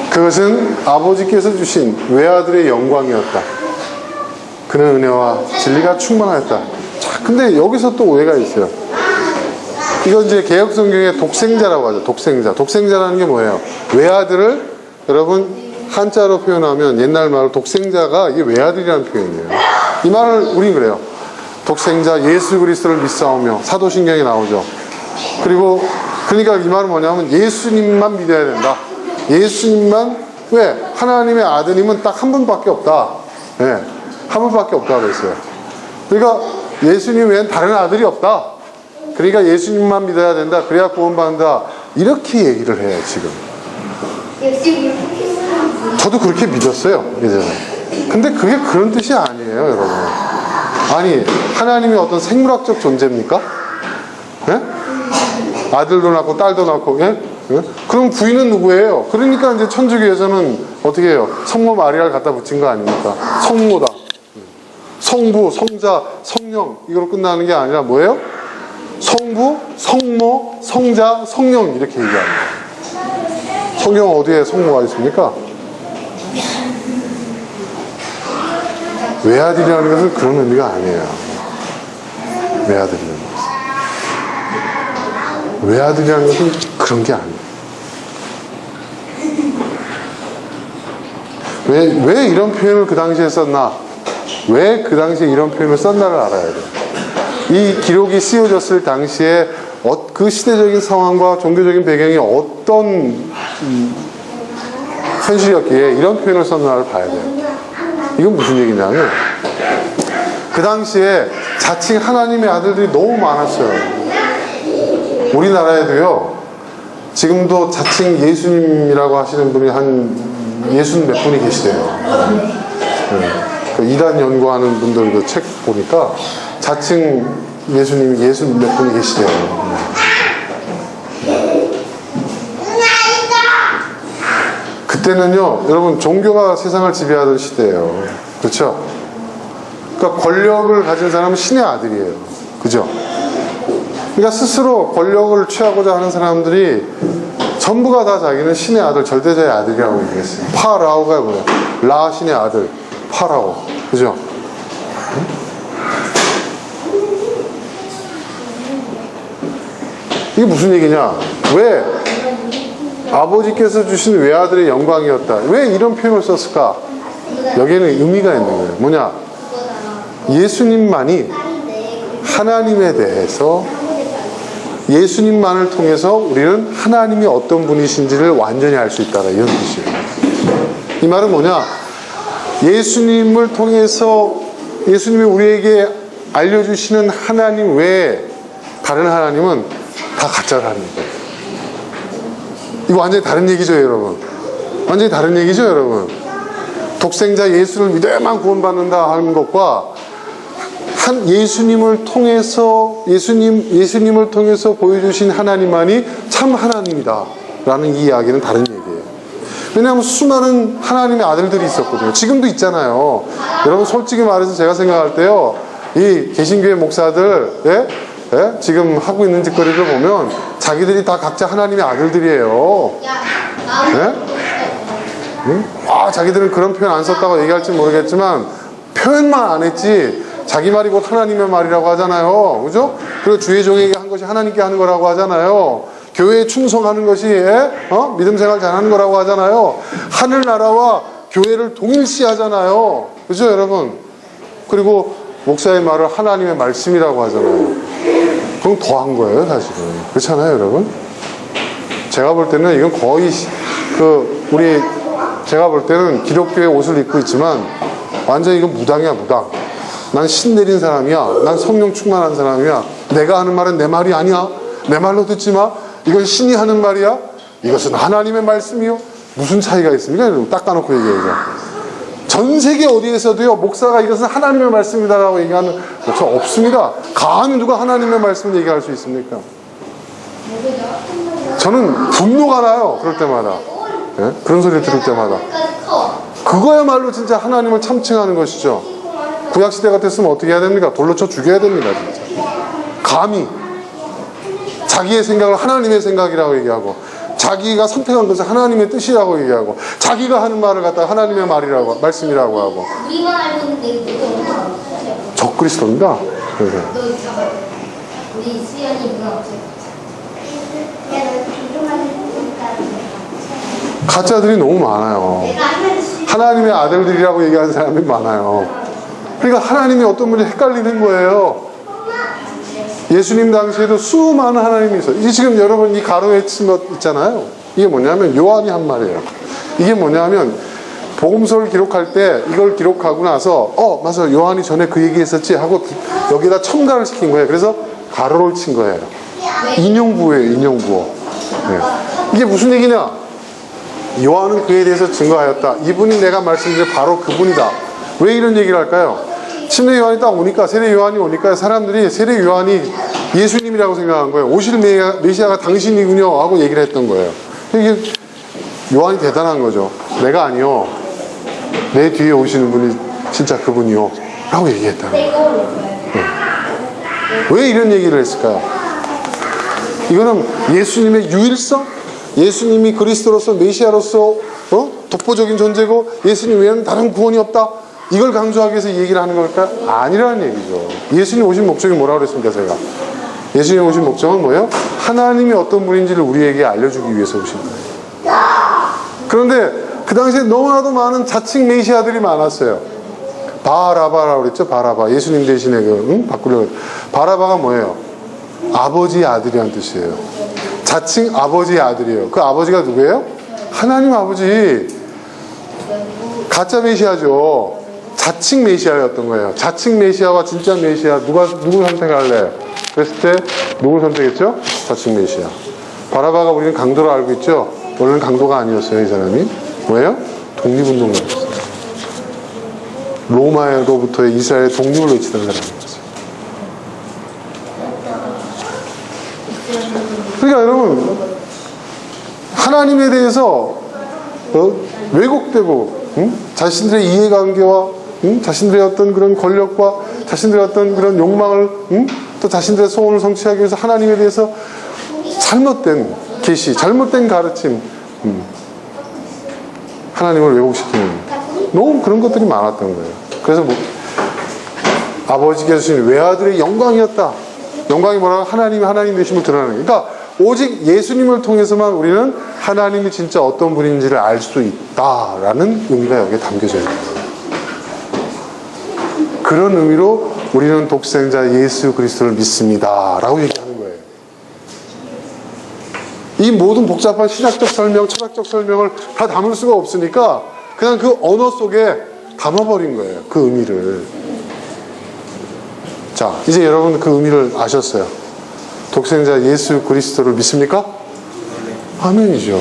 그것은 아버지께서 주신 외아들의 영광이었다. 그는 은혜와 진리가 충만하였다. 자, 근데 여기서 또 오해가 있어요. 이건 이제 개혁성경의 독생자라고 하죠. 독생자라는 게 뭐예요? 외아들을 여러분 한자로 표현하면 옛날 말로 독생자가 이게 외아들이라는 표현이에요. 이 말을 우린 그래요. 독생자 예수 그리스도를 믿사오며 사도신경에 나오죠. 그리고 그러니까 이 말은 뭐냐면 예수님만 믿어야 된다. 예수님만, 왜? 하나님의 아드님은 딱 한 분밖에 없다. 네, 한 분밖에 없다고 그랬어요. 그러니까 예수님 외엔 다른 아들이 없다. 그러니까 예수님만 믿어야 된다. 그래야 구원받는다. 이렇게 얘기를 해요, 지금. 저도 그렇게 믿었어요, 예전에. 근데 그게 그런 뜻이 아니에요, 여러분. 아니, 하나님이 어떤 생물학적 존재입니까? 예? 아들도 낳고 딸도 낳고, 예? 예? 그럼 부인은 누구예요? 그러니까 이제 천주교에서는 어떻게 해요? 성모 마리아를 갖다 붙인 거 아닙니까? 성모다. 성부, 성자, 성령 이걸로 끝나는 게 아니라 뭐예요? 성부, 성모, 성자, 성령 이렇게 얘기합니다. 성경 어디에 성모가 있습니까? 외아들이라는 것은 그런 의미가 아니에요. 외아들이라는 것은. 외아들이라는 것은 그런 게 아니에요. 왜 이런 표현을 그 당시에 썼나? 왜 그 당시에 이런 표현을 썼나를 알아야 돼요. 이 기록이 쓰여졌을 당시에 그 시대적인 상황과 종교적인 배경이 어떤 현실이었기에 이런 표현을 썼나를 봐야 돼요. 이건 무슨 얘기냐면 그 당시에 자칭 하나님의 아들들이 너무 많았어요. 우리나라에도요. 지금도 자칭 예수님이라고 하시는 분이 한 60몇 분이 계시대요. 네. 그 이단 연구하는 분들도 책 보니까 자칭 예수님이 60몇 분이 계시대요. 그때는요, 여러분, 종교가 세상을 지배하던 시대예요. 그렇죠? 그러니까 권력을 가진 사람은 신의 아들이에요. 그죠? 그러니까 스스로 권력을 취하고자 하는 사람들이 전부가 다 자기는 신의 아들, 절대자의 아들이라고 얘기했어요. 파라오가 뭐예요? 라 신의 아들, 파라오. 그죠? 이게 무슨 얘기냐? 왜 아버지께서 주신 외아들의 영광이었다. 왜 이런 표현을 썼을까? 여기에는 의미가 있는 거예요. 뭐냐? 예수님만이 하나님에 대해서 예수님만을 통해서 우리는 하나님이 어떤 분이신지를 완전히 알 수 있다. 이런 뜻이에요. 이 말은 뭐냐? 예수님을 통해서 예수님이 우리에게 알려주시는 하나님 외에 다른 하나님은 다 가짜라는 거예요. 이거 완전히 다른 얘기죠, 여러분. 완전히 다른 얘기죠, 여러분. 독생자 예수를 믿어야만 구원받는다 하는 것과 예수님을 통해서 예수님을 통해서 보여주신 하나님만이 참 하나님이다 라는 이 이야기는 다른 얘기예요. 왜냐하면 수많은 하나님의 아들들이 있었거든요. 지금도 있잖아요. 여러분 솔직히 말해서 제가 생각할 때요, 이 개신교회 목사들 지금 하고 있는 짓거리를 보면 자기들이 다 각자 하나님의 아들들이에요. 자기들은 그런 표현 안 썼다고 얘기할지 모르겠지만 표현만 안 했지 자기 말이 곧 하나님의 말이라고 하잖아요. 그죠? 그리고 주의 종에게 한 것이 하나님께 하는 거라고 하잖아요. 교회에 충성하는 것이 믿음 생활 잘하는 거라고 하잖아요. 하늘나라와 교회를 동일시 하잖아요. 그죠, 여러분? 그리고 목사의 말을 하나님의 말씀이라고 하잖아요. 그럼 더한 거예요, 사실은. 그렇잖아요, 여러분? 제가 볼 때는 이건 거의 제가 볼 때는 기독교의 옷을 입고 있지만 완전히 이건 무당이야, 무당. 난 신 내린 사람이야. 난 성령 충만한 사람이야. 내가 하는 말은 내 말이 아니야. 내 말로 듣지 마. 이건 신이 하는 말이야. 이것은 하나님의 말씀이요. 무슨 차이가 있습니까? 닦아놓고 얘기해요. 전 세계 어디에서도요, 목사가 이것은 하나님의 말씀이다라고 얘기하는 목사 없습니다. 감히 누가 하나님의 말씀을 얘기할 수 있습니까? 저는 분노가 나요. 그럴 때마다. 네? 그런 소리를 들을 때마다. 그거야말로 진짜 하나님을 참칭하는 것이죠. 구약시대 같았으면 어떻게 해야 됩니까? 돌로 쳐 죽여야 됩니다, 진짜. 감히 자기의 생각을 하나님의 생각이라고 얘기하고, 자기가 선택한 것을 하나님의 뜻이라고 얘기하고, 자기가 하는 말을 갖다가 하나님의 말씀이라고 하고. 적그리스도입니다. 가짜들이 너무 많아요. 하나님의 아들들이라고 얘기하는 사람이 많아요. 그러니까 하나님이 어떤 분이 헷갈리는 거예요. 예수님 당시에도 수많은 하나님이 있어요. 이 지금 여러분 이 가로에 친 것 있잖아요. 이게 뭐냐면 요한이 한 말이에요. 이게 뭐냐면 복음서를 기록할 때 이걸 기록하고 나서 맞아, 요한이 전에 그 얘기했었지 하고 여기다 첨가를 시킨 거예요. 그래서 가로를 친 거예요. 인용부예요, 인용부. 네. 이게 무슨 얘기냐? 요한은 그에 대해서 증거하였다. 이분이 내가 말씀드린 바로 그분이다. 왜 이런 얘기를 할까요? 침례 요한이 딱 오니까, 세례 요한이 오니까 사람들이 세례 요한이 예수님이라고 생각한 거예요. 오실 메시아가 당신이군요 하고 얘기를 했던 거예요. 이게 요한이 대단한 거죠. 내가 아니요, 내 뒤에 오시는 분이 진짜 그분이요 라고 얘기했다는 거예요. 왜 이런 얘기를 했을까요? 이거는 예수님의 유일성, 예수님이 그리스도로서 메시아로서 독보적인 존재고 예수님 외에는 다른 구원이 없다, 이걸 강조하기 위해서 얘기를 하는 걸까요? 아니라는 얘기죠. 예수님 오신 목적이 뭐라고 그랬습니까? 제가 예수님 오신 목적은 뭐예요? 하나님이 어떤 분인지를 우리에게 알려주기 위해서 오신 거예요. 그런데 그 당시에 너무나도 많은 자칭 메시아들이 많았어요. 바라바라고 그랬죠. 바라바. 예수님 대신에 바꾸려고. 바라바가 뭐예요? 아버지의 아들이란 뜻이에요. 자칭 아버지의 아들이에요. 그 아버지가 누구예요? 하나님 아버지. 가짜 메시아죠. 자칭 메시아였던 거예요. 자칭 메시아와 진짜 메시아 누구 선택할래요? 그랬을 때 누굴 선택했죠? 자칭 메시아. 바라바가 우리는 강도로 알고 있죠. 원래는 강도가 아니었어요. 이 사람이 뭐예요? 독립운동가였어요. 로마로부터의 이스라엘의 독립을 외치던 사람이었어요. 그러니까 여러분, 하나님에 대해서 왜곡되고 자신들의 이해관계와 자신들의 어떤 그런 권력과 자신들의 어떤 그런 욕망을 또 자신들의 소원을 성취하기 위해서 하나님에 대해서 잘못된 계시, 잘못된 가르침, 하나님을 왜곡시키는 너무 그런 것들이 많았던 거예요. 그래서 아버지께서 주신 외아들의 영광이었다. 영광이 뭐라고? 하나님이 하나님 되심을 드러내는 거예요. 그러니까 오직 예수님을 통해서만 우리는 하나님이 진짜 어떤 분인지를 알 수 있다라는 의미가 여기에 담겨져 있는 거예요. 그런 의미로 우리는 독생자 예수 그리스도를 믿습니다 라고 얘기하는 거예요. 이 모든 복잡한 신학적 설명, 철학적 설명을 다 담을 수가 없으니까 그냥 그 언어 속에 담아버린 거예요. 그 의미를. 자, 이제 여러분 그 의미를 아셨어요. 독생자 예수 그리스도를 믿습니까? 아멘이죠.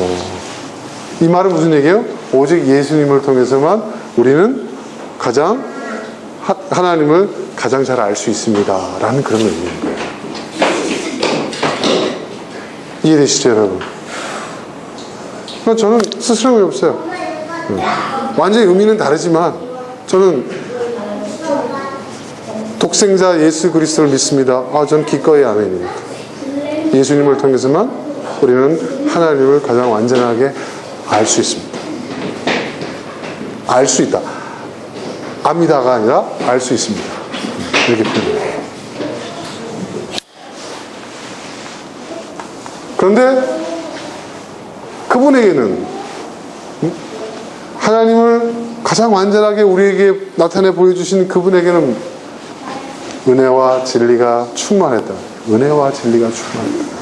이 말은 무슨 얘기예요? 오직 예수님을 통해서만 우리는 하나님을 가장 잘 알 수 있습니다 라는 그런 의미인 거예요. 이해되시죠, 여러분? 저는 스스럼이 없어요. 완전히 의미는 다르지만 저는 독생자 예수 그리스도를 믿습니다. 저는 기꺼이 아멘입니다. 예수님을 통해서만 우리는 하나님을 가장 완전하게 알 수 있습니다. 알 수 있다. 압니다가 아니라 알 수 있습니다. 이렇게 표현해요. 그런데 그분에게는 하나님을 가장 완전하게 우리에게 나타내 보여주신 그분에게는 은혜와 진리가 충만했다. 은혜와 진리가 충만했다.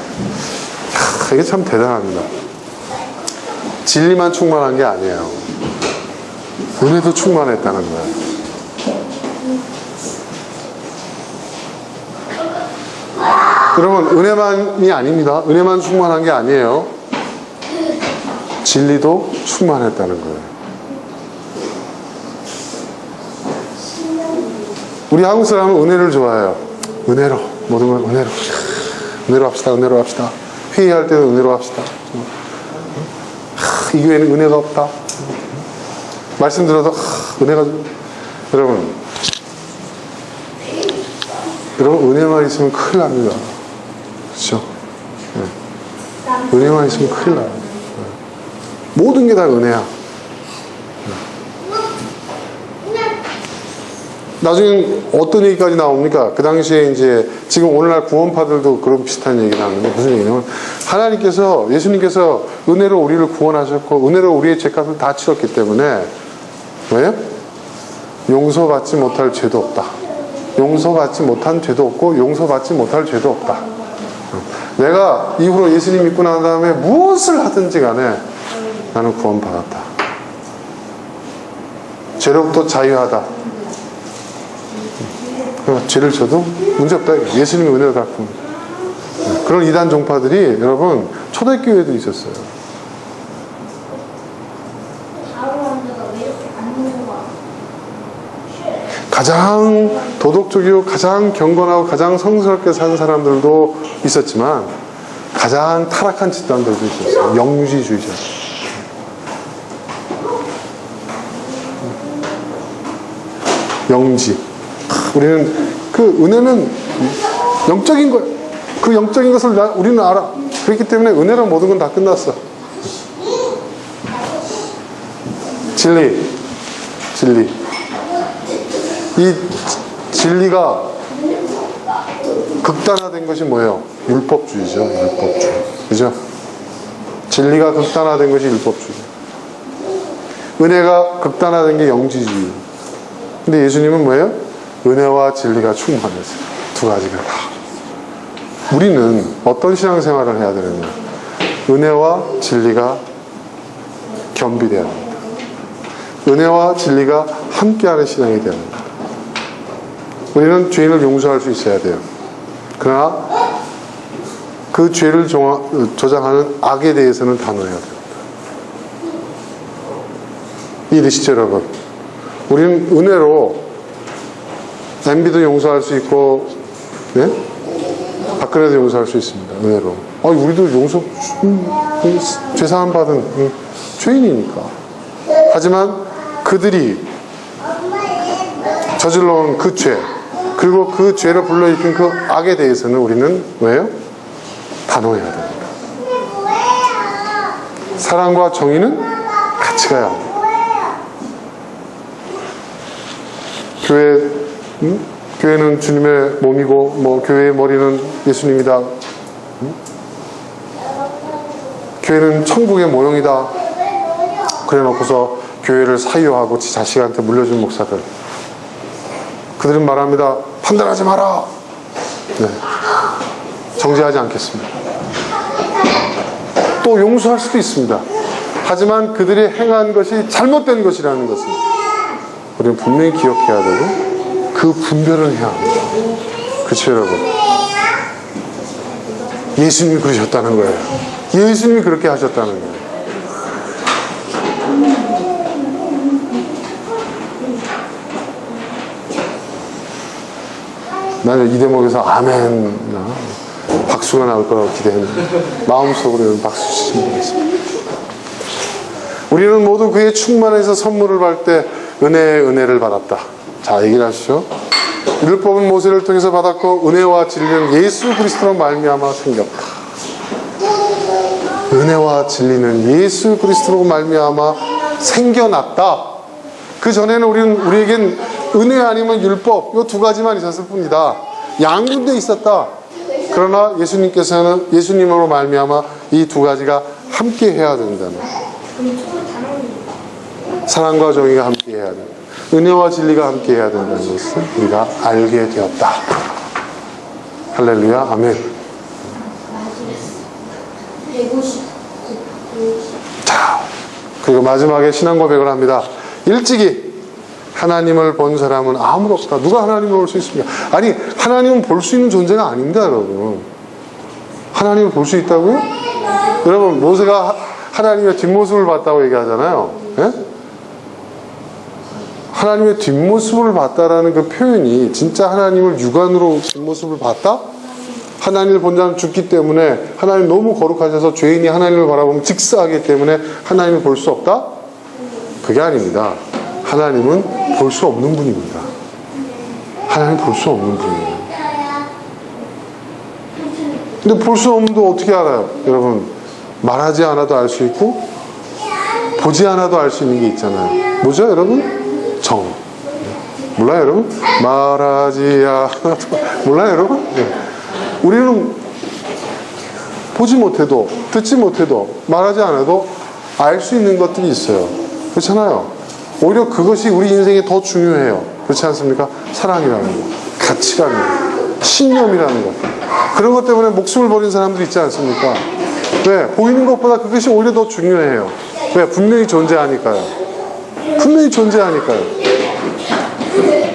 이게 참 대단합니다. 진리만 충만한 게 아니에요. 은혜도 충만했다는 거예요. 여러분, 은혜만이 아닙니다. 은혜만 충만한 게 아니에요. 진리도 충만했다는 거예요. 우리 한국 사람은 은혜를 좋아해요. 은혜로, 모든 걸 은혜로. 은혜로 합시다, 은혜로 합시다. 회의할 때는 은혜로 합시다. 이 교회는 은혜가 없다. 말씀 들어도 은혜가. 여러분 은혜만 있으면 큰일 납니다. 그렇죠? 네. 은혜만 있으면 큰일 나요. 네. 모든 게 다 은혜야. 나중에 어떤 얘기까지 나옵니까? 그 당시에 이제 지금 오늘날 구원파들도 그런 비슷한 얘기를 하는데 무슨 얘기냐면 하나님께서 예수님께서 은혜로 우리를 구원하셨고 은혜로 우리의 죄값을 다 치렀기 때문에 왜요? 용서받지 못할 죄도 없다. 용서받지 못한 죄도 없고 용서받지 못할 죄도 없다. 내가 이후로 예수님 믿고 난 다음에 무엇을 하든지 간에 나는 구원받았다. 죄로부터 자유하다. 죄를 져도 문제없다. 예수님의 은혜를 갖고. 그런 이단 종파들이 여러분 초대교회도 있었어요. 가장 도덕적이고 가장 경건하고 가장 성스럽게 사는 사람들도 있었지만 가장 타락한 집단들도 있었어요. 영지주의자. 영지. 우리는 그 은혜는 영적인 거, 그 영적인 것을 우리는 알아. 그렇기 때문에 은혜로 모든 건 다 끝났어. 진리. 이 진리가 극단화된 것이 뭐예요? 율법주의죠. 율법주의. 그죠? 진리가 극단화된 것이 율법주의. 은혜가 극단화된 게 영지주의. 근데 예수님은 뭐예요? 은혜와 진리가 충만해서 두 가지가 다. 우리는 어떤 신앙생활을 해야 되느냐? 은혜와 진리가 겸비돼야 합니다. 은혜와 진리가 함께하는 신앙이 되어야 합니다. 우리는 죄인을 용서할 수 있어야 돼요. 그러나 그 죄를 조장하는 악에 대해서는 단호해야 됩니다. 이해되시죠, 여러분? 우리는 은혜로 MB도 용서할 수 있고, 네? 박근혜도 용서할 수 있습니다. 은혜로. 우리도 죄사함 받은 죄인이니까. 하지만 그들이 저질러온 그 죄, 그리고 그 죄를 불러일으킨 그 악에 대해서는 우리는 왜요? 단호해야 됩니다. 사랑과 정의는 같이 가야 합니다. 교회는 주님의 몸이고, 교회의 머리는 예수님이다. 교회는 천국의 모형이다. 그래 놓고서 교회를 사유하고 자식한테 물려준 목사들. 그들은 말합니다. 판단하지 마라. 네. 정죄하지 않겠습니다. 또 용서할 수도 있습니다. 하지만 그들이 행한 것이 잘못된 것이라는 것을 우리는 분명히 기억해야 되고 그 분별을 해야 합니다. 그렇죠, 여러분? 예수님이 그러셨다는 거예요. 예수님이 그렇게 하셨다는 거예요. 나는 이 대목에서 아멘 박수가 나올 거라고 기대했는데 마음속으로 박수 치시면 되겠습니다. 우리는 모두 그의 충만해서 선물을 받을 때 은혜의 은혜를 받았다. 자, 얘기를 하시죠. 율법은 모세를 통해서 받았고 은혜와 진리는 예수 그리스도로 말미암아 생겼다. 은혜와 진리는 예수 그리스도로 말미암아 생겨났다. 그 전에는 우리에겐 은혜 아니면 율법 이 두 가지만 있었을 뿐이다. 양군데 있었다. 그러나 예수님으로 말미암아 이 두 가지가 함께 해야 된다는, 사랑과 정의가 함께 해야 된다. 은혜와 진리가 함께 해야 된다는 것을 우리가 알게 되었다. 할렐루야, 아멘. 자, 그리고 마지막에 신앙 고백을 합니다. 일찍이 하나님을 본 사람은 아무도 없다. 누가 하나님을 볼 수 있습니까? 아니, 하나님은 볼 수 있는 존재가 아닙니다, 여러분. 하나님을 볼 수 있다고요? 여러분, 모세가 하나님의 뒷모습을 봤다고 얘기하잖아요. 예? 하나님의 뒷모습을 봤다라는 그 표현이 진짜 하나님을 육안으로 뒷모습을 봤다? 하나님을 본 자는 죽기 때문에 하나님 너무 거룩하셔서 죄인이 하나님을 바라보면 직사하기 때문에 하나님을 볼 수 없다? 그게 아닙니다. 하나님은 볼 수 없는 분입니다. 하나님 볼 수 없는 분이에요. 근데 볼 수 없는데 어떻게 알아요? 여러분, 말하지 않아도 알 수 있고 보지 않아도 알 수 있는 게 있잖아요. 뭐죠, 여러분? 정. 몰라요, 여러분? 말하지 않아도 몰라요, 여러분? 네. 우리는 보지 못해도 듣지 못해도 말하지 않아도 알 수 있는 것들이 있어요. 그렇잖아요. 오히려 그것이 우리 인생에 더 중요해요. 그렇지 않습니까? 사랑이라는 거, 가치라는 거, 신념이라는 거. 그런 것 때문에 목숨을 버린 사람들 있지 않습니까? 왜? 보이는 것보다 그것이 오히려 더 중요해요. 왜? 분명히 존재하니까요. 분명히 존재하니까요.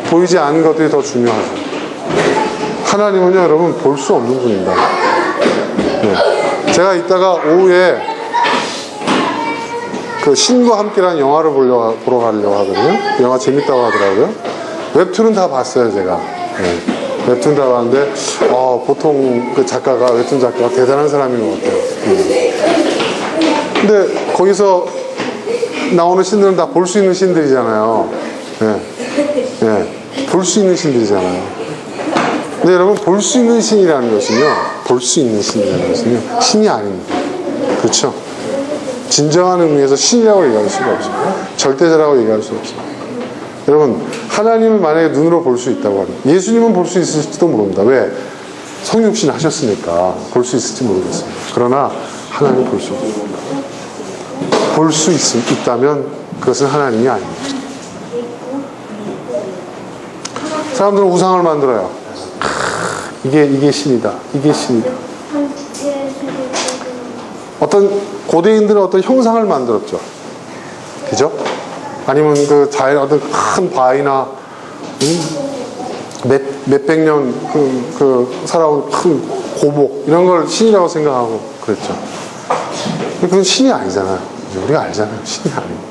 보이지 않는 것들이 더 중요하죠. 하나님은요, 여러분, 볼 수 없는 분입니다. 네. 제가 이따가 오후에 그 신과 함께라는 영화를 보러 가려고 하거든요. 영화 재밌다고 하더라고요. 웹툰은 다 봤어요, 제가. 네. 웹툰 다 봤는데, 보통 그 작가가, 웹툰 작가가 대단한 사람인 것 같아요. 근데 거기서 나오는 신들은 다 볼 수 있는 신들이잖아요. 네. 네. 볼 수 있는 신들이잖아요. 근데 여러분, 볼 수 있는 신이라는 것은요, 볼 수 있는 신이라는 것은요, 신이 아닙니다. 그렇죠? 진정한 의미에서 신이라고 얘기할 수가 없어요. 절대자라고 얘기할 수 없어요. 여러분, 하나님을 만약에 눈으로 볼 수 있다고 하면, 예수님은 볼 수 있을지도 모릅니다. 왜? 성육신 하셨으니까 볼 수 있을지 모르겠어요. 그러나 하나님을 볼 수 없어요. 볼 수 있다면 그것은 하나님이 아닙니다. 사람들은 우상을 만들어요. 이게 신이다. 이게 신이다. 어떤 고대인들은 어떤 형상을 만들었죠. 그죠? 아니면 그 자연 어떤 큰 바위나 몇백 년 살아온 큰 고목 이런 걸 신이라고 생각하고 그랬죠. 그건 신이 아니잖아요. 우리가 알잖아요. 신이 아니에요.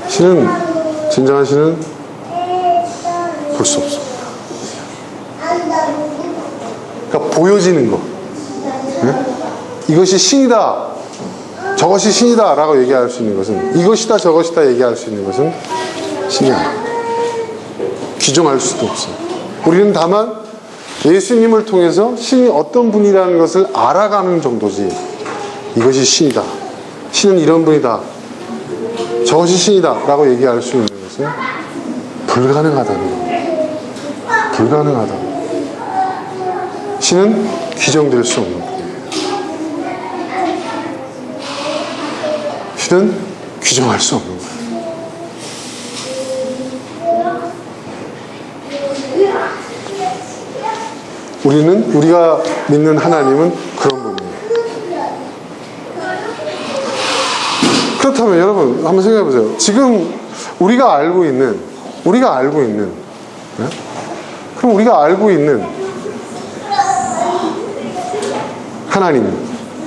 신은, 진정한 신은 볼 수 없습니다. 그러니까 보여지는 거. 네? 이것이 신이다. 저것이 신이다. 라고 얘기할 수 있는 것은, 이것이다, 저것이다 얘기할 수 있는 것은 신이 아니에요. 규정할 수도 없어요. 우리는 다만 예수님을 통해서 신이 어떤 분이라는 것을 알아가는 정도지, 이것이 신이다. 신은 이런 분이다. 저것이 신이다. 라고 얘기할 수 있는 것은 불가능하다는 겁니다. 불가능하다. 신은 규정될 수 없는 거예요. 신은 규정할 수 없는 거예요. 우리가 믿는 하나님은 그런 분이에요. 그렇다면 여러분 한번 생각해 보세요. 지금 우리가 알고 있는 네? 그럼 우리가 알고 있는 하나님,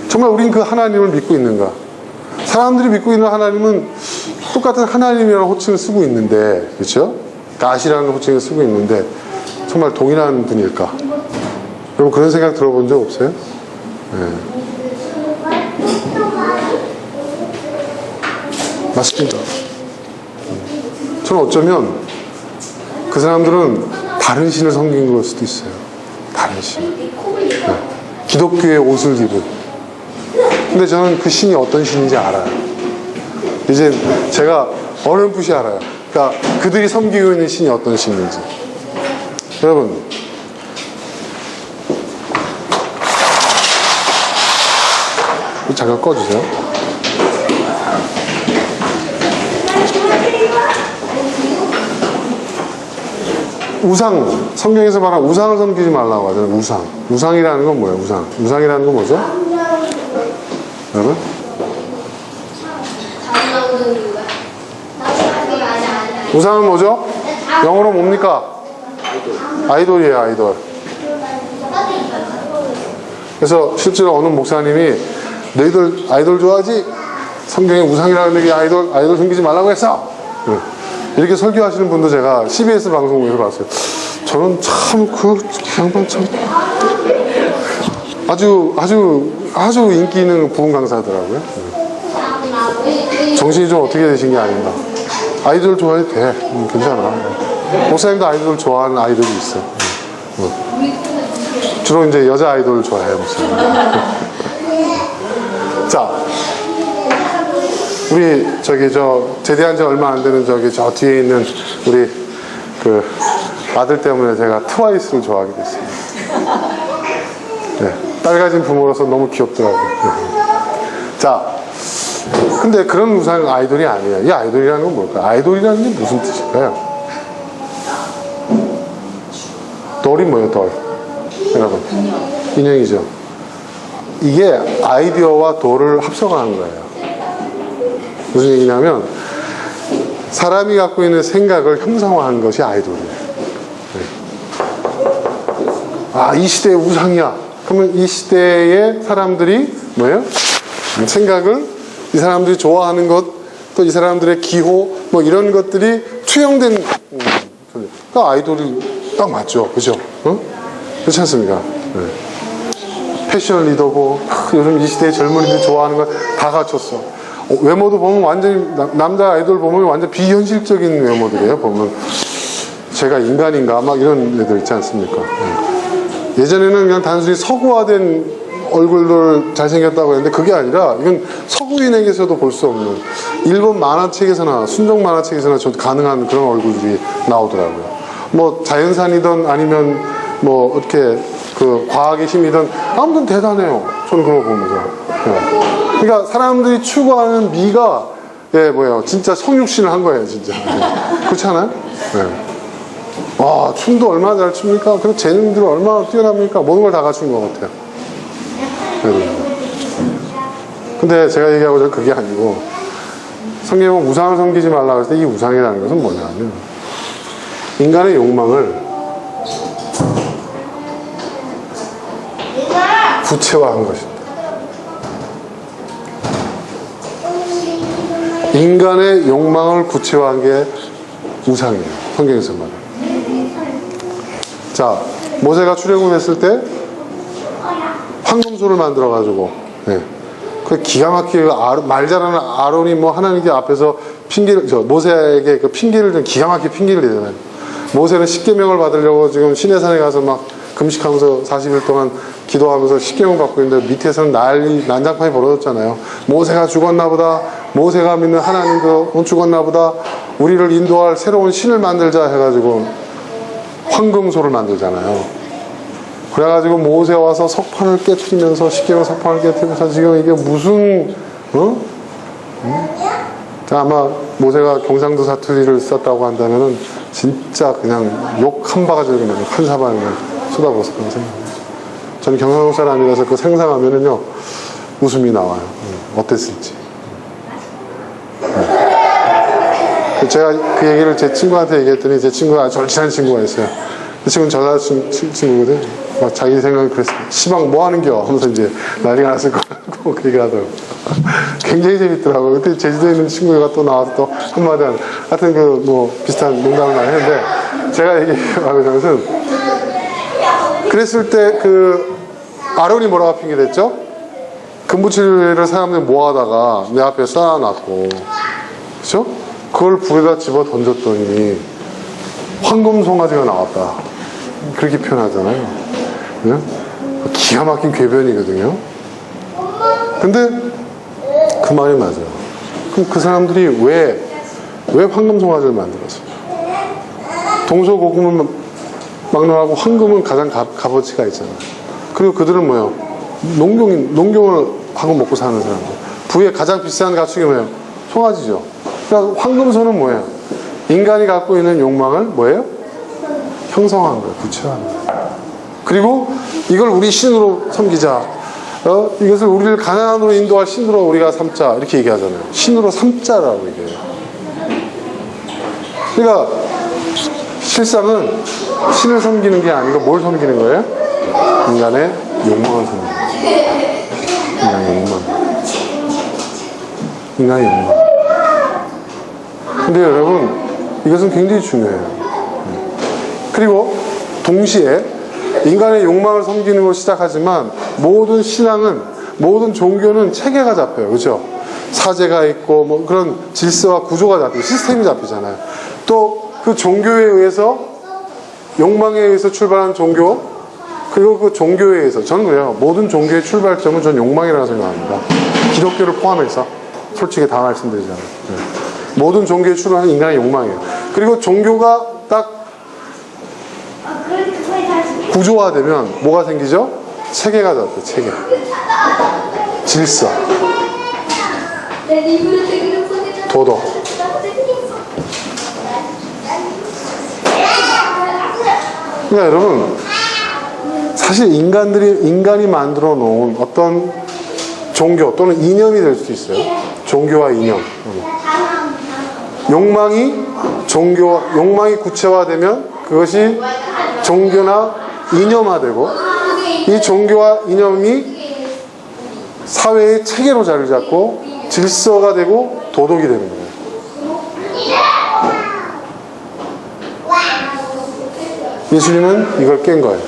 정말 우린 그 하나님을 믿고 있는가? 사람들이 믿고 있는 하나님은 똑같은 하나님이라는 호칭을 쓰고 있는데, 그렇죠? 가시라는 호칭을 쓰고 있는데 정말 동일한 분일까? 여러분 그런 생각 들어본 적 없어요? 네. 맞습니다. 저는 어쩌면 그 사람들은 다른 신을 섬긴 걸 수도 있어요. 다른 신. 네. 기독교의 옷을 입은. 근데 저는 그 신이 어떤 신인지 알아요. 이제 제가 어렴풋이 알아요. 그러니까 그들이 섬기고 있는 신이 어떤 신인지. 여러분, 잠깐 꺼주세요. 우상, 성경에서 말하는 우상을 섬기지 말라고 하잖아요. 우상이라는 건 뭐예요? 우상이라는 건 뭐죠? 여러분? 우상은 뭐죠? 영어로 뭡니까? 아이돌이에요, 아이돌. 그래서 실제로 어느 목사님이 너희들 아이돌 좋아하지? 성경에 우상이라는 얘기 아이돌 섬기지 말라고 했어! 이렇게 설교하시는 분도 제가 CBS 방송에서 봤어요. 저는 참 그 양반 참 아주 인기 있는 부흥 강사더라고요. 정신이 좀 어떻게 되신 게 아닌가. 아이돌 좋아해도 돼. 괜찮아. 목사님도 아이돌 좋아하는 아이돌이 있어. 주로 이제 여자 아이돌 좋아해요, 목사님. 자, 우리 제대한 지 얼마 안 되는 저 뒤에 있는 우리 그 아들 때문에 제가 트와이스를 좋아하게 됐습니다. 네, 딸 가진 부모로서 너무 귀엽더라고요. 네. 자, 근데 그런 우상 아이돌이 아니에요. 이 아이돌이라는 건 뭘까요? 아이돌이라는 게 무슨 뜻일까요? 돌이 뭐예요, 돌? 여러분, 인형이죠. 이게 아이디어와 돌을 합성한 거예요. 무슨 얘기냐면 사람이 갖고 있는 생각을 형상화한 것이 아이돌이에요. 네. 아, 이 시대의 우상이야. 그러면 이 시대의 사람들이 뭐예요? 생각을 이 사람들이 좋아하는 것, 또 이 사람들의 기호 뭐 이런 것들이 투영된 그러니까 아이돌이 딱 맞죠, 그죠? 어? 그렇지 않습니까? 네. 패션 리더고 요즘 이 시대의 젊은이들이 좋아하는 걸 다 갖췄어. 외모도 보면 완전히 남자 아이돌 보면 완전 비현실적인 외모들이에요. 보면 제가 인간인가 막 이런 애들 있지 않습니까? 네. 예전에는 그냥 단순히 서구화된 얼굴들 잘생겼다고 했는데 그게 아니라 이건 서구인에게서도 볼 수 없는 일본 만화책에서나 순정 만화책에서나 좀 가능한 그런 얼굴들이 나오더라고요. 뭐 자연산이든 아니면 뭐 어떻게 그 과학의 힘이든 아무튼 대단해요. 저는 그런 거 보면서. 네. 그러니까 사람들이 추구하는 미가 진짜 성육신을 한 거예요, 진짜. 네. 그렇지 않아요? 네. 와, 춤도 얼마나 잘 춥니까? 그리고 재능들이 얼마나 뛰어납니까? 모든 걸 다 갖춘 것 같아요. 근데 제가 얘기하고 저는 그게 아니고 성경은 우상을 섬기지 말라고 했을 때 이 우상이라는 것은 뭐냐면 인간의 욕망을 구체화한 것입니다. 인간의 욕망을 구체화한 게 우상이에요. 성경에서 말해요. 자, 모세가 출애굽했을 때 황금소를 만들어가지고, 네. 그 기가 막히게 말 잘하는 아론이 뭐 하나님께 앞에서 모세에게 그 핑계를 좀 기가 막히게 핑계를 내잖아요. 모세는 십계명을 받으려고 지금 시내산에 가서 막 금식하면서 40일 동안 기도하면서 십계명 받고 있는데 밑에서는 난장판이 벌어졌잖아요. 모세가 죽었나 보다. 모세가 믿는 하나님도 죽었나 보다. 우리를 인도할 새로운 신을 만들자 해가지고 황금소를 만들잖아요. 그래가지고 모세 와서 석판을 깨트리면서 십계명 석판을 깨트리면서 지금 이게 무슨 아마 모세가 경상도 사투리를 썼다고 한다면은 진짜 그냥 욕 한 바가지 그냥 한 사방을 쏟아부어서 그런 생각합니다. 저는 경상도 사람이라서 그 상상하면은요 웃음이 나와요. 어땠을지. 제가 그 얘기를 제 친구한테 얘기했더니 제 친구가 절친한 친구가 있어요. 그 친구는 전라 친구거든. 막 자기 생각이 그랬어. 시방 뭐 하는겨? 하면서 이제 난리가 났을 거라고 그 얘기를 하더라고. 굉장히 재밌더라고요. 그때 제주도에 있는 친구가 또 나와서 또 한마디 하여튼 그 뭐 비슷한 농담을 많이 했는데 제가 얘기하고 있는 것은 그랬을 때 그 아론이 뭐라고 핑계댔죠? 금부치를 사람들이 모아다가 내 앞에 쌓아놨고 그죠? 그걸 불에다 집어 던졌더니 황금 송아지가 나왔다. 그렇게 표현하잖아요. 네? 기가 막힌 궤변이거든요. 근데 그 말이 맞아요. 그럼 그 사람들이 왜 황금 송아지를 만들었어요? 동서고금을 막론하고 황금은 가장 값어치가 있잖아요. 그리고 그들은 뭐예요? 농경을 하고 먹고 사는 사람들. 부의 가장 비싼 가축이 뭐예요? 송아지죠. 그러니까 황금소는 뭐예요? 인간이 갖고 있는 욕망을 뭐예요? 형성한 거예요. 구체화한 거예요. 그리고 이걸 우리 신으로 섬기자. 이것을 우리를 가나안으로 인도할 신으로 우리가 삼자. 이렇게 얘기하잖아요. 신으로 삼자라고 얘기해요. 그러니까 실상은 신을 섬기는 게 아니고 뭘 섬기는 거예요? 인간의 욕망을 섬기는 거예요. 인간의 욕망. 인간의 욕망. 근데 여러분, 이것은 굉장히 중요해요. 그리고 동시에 인간의 욕망을 섬기는 걸 시작하지만 모든 신앙은, 모든 종교는 체계가 잡혀요. 그죠? 사제가 있고 뭐 그런 질서와 구조가 잡히고 시스템이 잡히잖아요. 또 그 종교에 의해서, 욕망에 의해서 출발한 종교, 그리고 그 종교에 의해서, 저는 그래요. 모든 종교의 출발점은 전 욕망이라고 생각합니다. 기독교를 포함해서 솔직히 다 말씀드리잖아요. 네. 모든 종교의 출발은 인간의 욕망이에요. 그리고 종교가 딱 구조화되면 뭐가 생기죠? 체계가 잡혀요. 체계. 질서. 도덕. 그러니까 여러분, 사실 인간이 만들어 놓은 어떤 종교 또는 이념이 될 수도 있어요. 종교와 이념. 욕망이 구체화되면 그것이 종교나 이념화되고, 이 종교와 이념이 사회의 체계로 자리 잡고 질서가 되고 도덕이 되는 거예요. 예수님은 이걸 깬 거예요.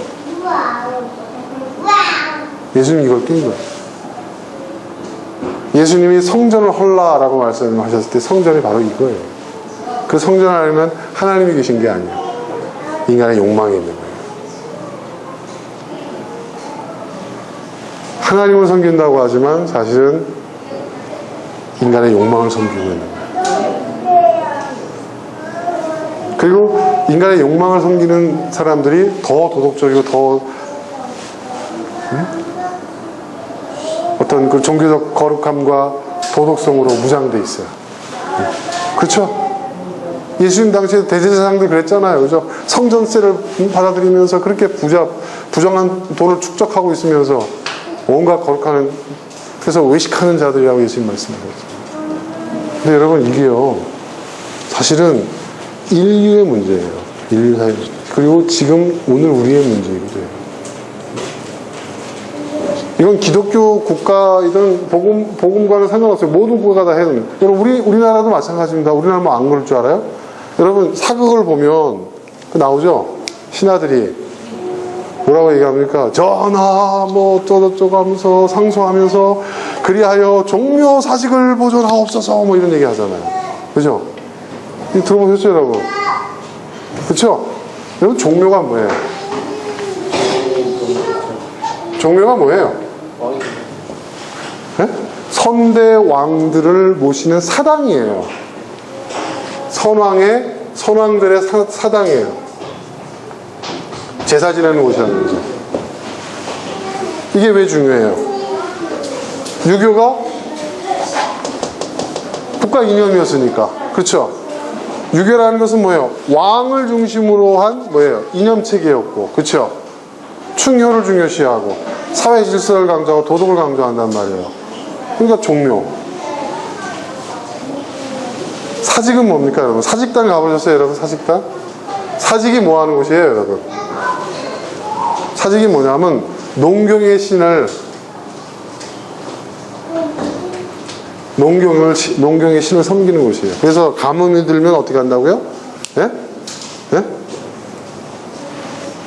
예수님이 이걸 깬 거예요. 예수님이 성전을 헐라라고 말씀하셨을 때 성전이 바로 이거예요. 그 성전 안에는 하나님이 계신 게 아니에요. 인간의 욕망이 있는 거예요. 하나님을 섬긴다고 하지만 사실은 인간의 욕망을 섬기고 있는 거예요. 그리고 인간의 욕망을 섬기는 사람들이 더 도덕적이고 더 어떤 그 종교적 거룩함과 도덕성으로 무장돼 있어요. 그렇죠? 예수님 당시에 대제사장들 그랬잖아요. 그죠? 성전세를 받아들이면서 그렇게 부정한 돈을 축적하고 있으면서 온갖 거룩하는, 그래서 외식하는 자들이라고 예수님 말씀하셨죠. 근데 여러분, 이게요, 사실은 인류의 문제예요. 인류 사회. 그리고 지금 오늘 우리의 문제이기도 해요. 이건 기독교 국가이든 복음과는 상관없어요. 모든 국가가 다 해야 됩니다. 여러분, 우리나라도 마찬가지입니다. 우리나라 뭐 안 그럴 줄 알아요? 여러분, 사극을 보면 나오죠? 신하들이 뭐라고 얘기합니까? 전하 뭐 어쩌고저쩌고 하면서 상소하면서 그리하여 종묘 사직을 보존하옵소서 뭐 이런 얘기 하잖아요. 그죠? 들어보셨죠, 여러분? 그쵸? 여러분, 종묘가 뭐예요? 종묘가 뭐예요? 네? 선대 왕들을 모시는 사당이에요. 선왕들의 사당이에요. 제사 지내는 곳이라는 거죠. 이게 왜 중요해요? 유교가 국가 이념이었으니까. 그렇죠? 유교라는 것은 뭐예요? 왕을 중심으로 한 뭐예요? 이념체계였고, 그렇죠? 충효를 중요시하고 사회 질서를 강조하고 도덕을 강조한단 말이에요. 그러니까 종묘. 사직은 뭡니까, 여러분? 사직당 가보셨어요, 여러분? 사직당? 사직이 뭐 하는 곳이에요, 여러분? 사직이 뭐냐면 농경의 신을 농경의 신을 섬기는 곳이에요. 그래서 가뭄이 들면 어떻게 한다고요? 예? 예?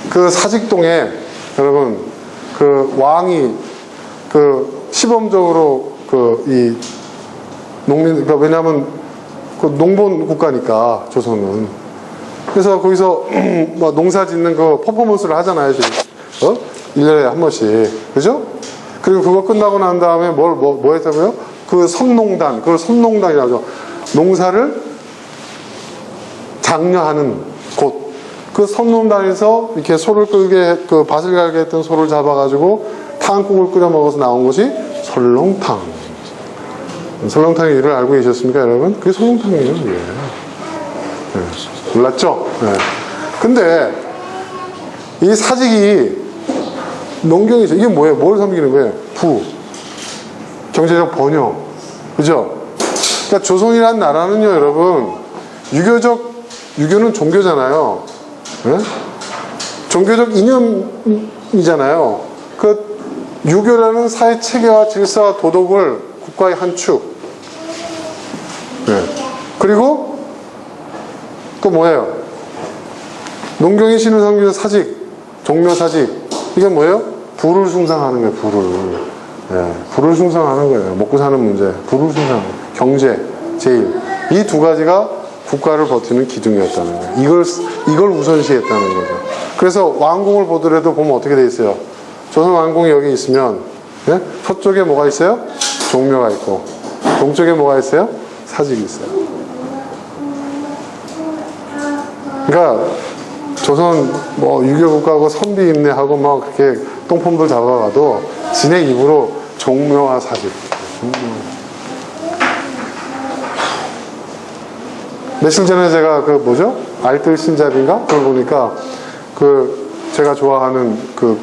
그 사직동에 여러분 그 왕이 그 시범적으로 그 이 농민, 그러니까 왜냐하면 그 농본 국가니까 조선은. 그래서 거기서 뭐 농사 짓는 그 퍼포먼스를 하잖아요, 지금. 1년에 한 번씩. 그죠? 그리고 그거 끝나고 난 다음에 뭐 했다고요? 그 선농단, 그걸 선농단이라고 하죠. 농사를 장려하는 곳. 그 선농단에서 이렇게 소를 끌게, 그 밭을 갈게 했던 소를 잡아가지고 탕국을 끓여 먹어서 나온 것이 설렁탕. 설렁탕의 일을 알고 계셨습니까, 여러분? 그게 설렁탕이에요, 이게. 네. 몰랐죠? 네. 근데 이 사직이 농경이죠. 이게 뭐예요? 뭘 섬기는 거예요? 경제적 번영. 그죠? 그러니까 조선이라는 나라는요, 여러분, 유교는 종교잖아요. 네? 종교적 이념이잖아요. 그 유교라는 사회 체계와 질서와 도덕을 국가의 한 축. 네. 그리고 또 뭐예요? 농경의 신을 섬기는 사직, 종묘 사직. 이게 뭐예요? 부를 숭상하는 거예요, 부를. 네, 부를 숭상하는 거예요. 먹고 사는 문제, 부를 숭상하는 거예요. 경제, 제일. 이 두 가지가 국가를 버티는 기둥이었다는 거예요. 이걸 우선시했다는 거죠. 그래서 왕궁을 보더라도 보면 어떻게 돼 있어요? 조선 왕궁이 여기 있으면, 네? 서쪽에 뭐가 있어요? 종묘가 있고, 동쪽에 뭐가 있어요? 사직이 있어요. 그러니까 조선 뭐 유교국가하고 선비 임내하고 막 그렇게 똥폼들 잡아가도 진의 입으로 종묘와 사직. 며칠 전에 제가 그 뭐죠? 알뜰 신잡인가? 그걸 보니까 그 제가 좋아하는 그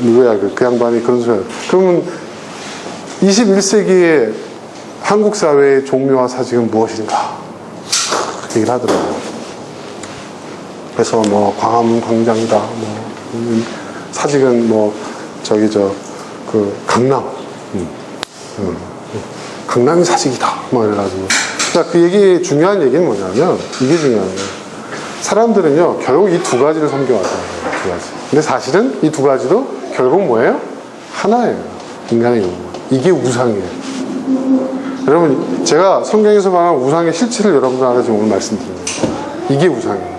누구야? 그 양반이 그런 소리. 그러면 21세기의 한국 사회의 종묘와 사직은 무엇인가? 그렇게 얘기를 하더라고요. 그래서 뭐 광화문 광장이다. 뭐 사직은 뭐 그 강남, 강남이 사직이다. 뭐 이래가지고. 그러니까 그 중요한 얘기는 뭐냐면 이게 중요한 거예요. 사람들은요, 결국 이 두 가지를 섬겨왔다는 거예요. 두 가지. 근데 사실은 이 두 가지도 결국 뭐예요? 하나예요. 인간의 욕망. 이게 우상이에요. 여러분, 제가 성경에서 말하는 우상의 실체를 여러분들한테 지금 오늘 말씀드립니다. 이게 우상이에요.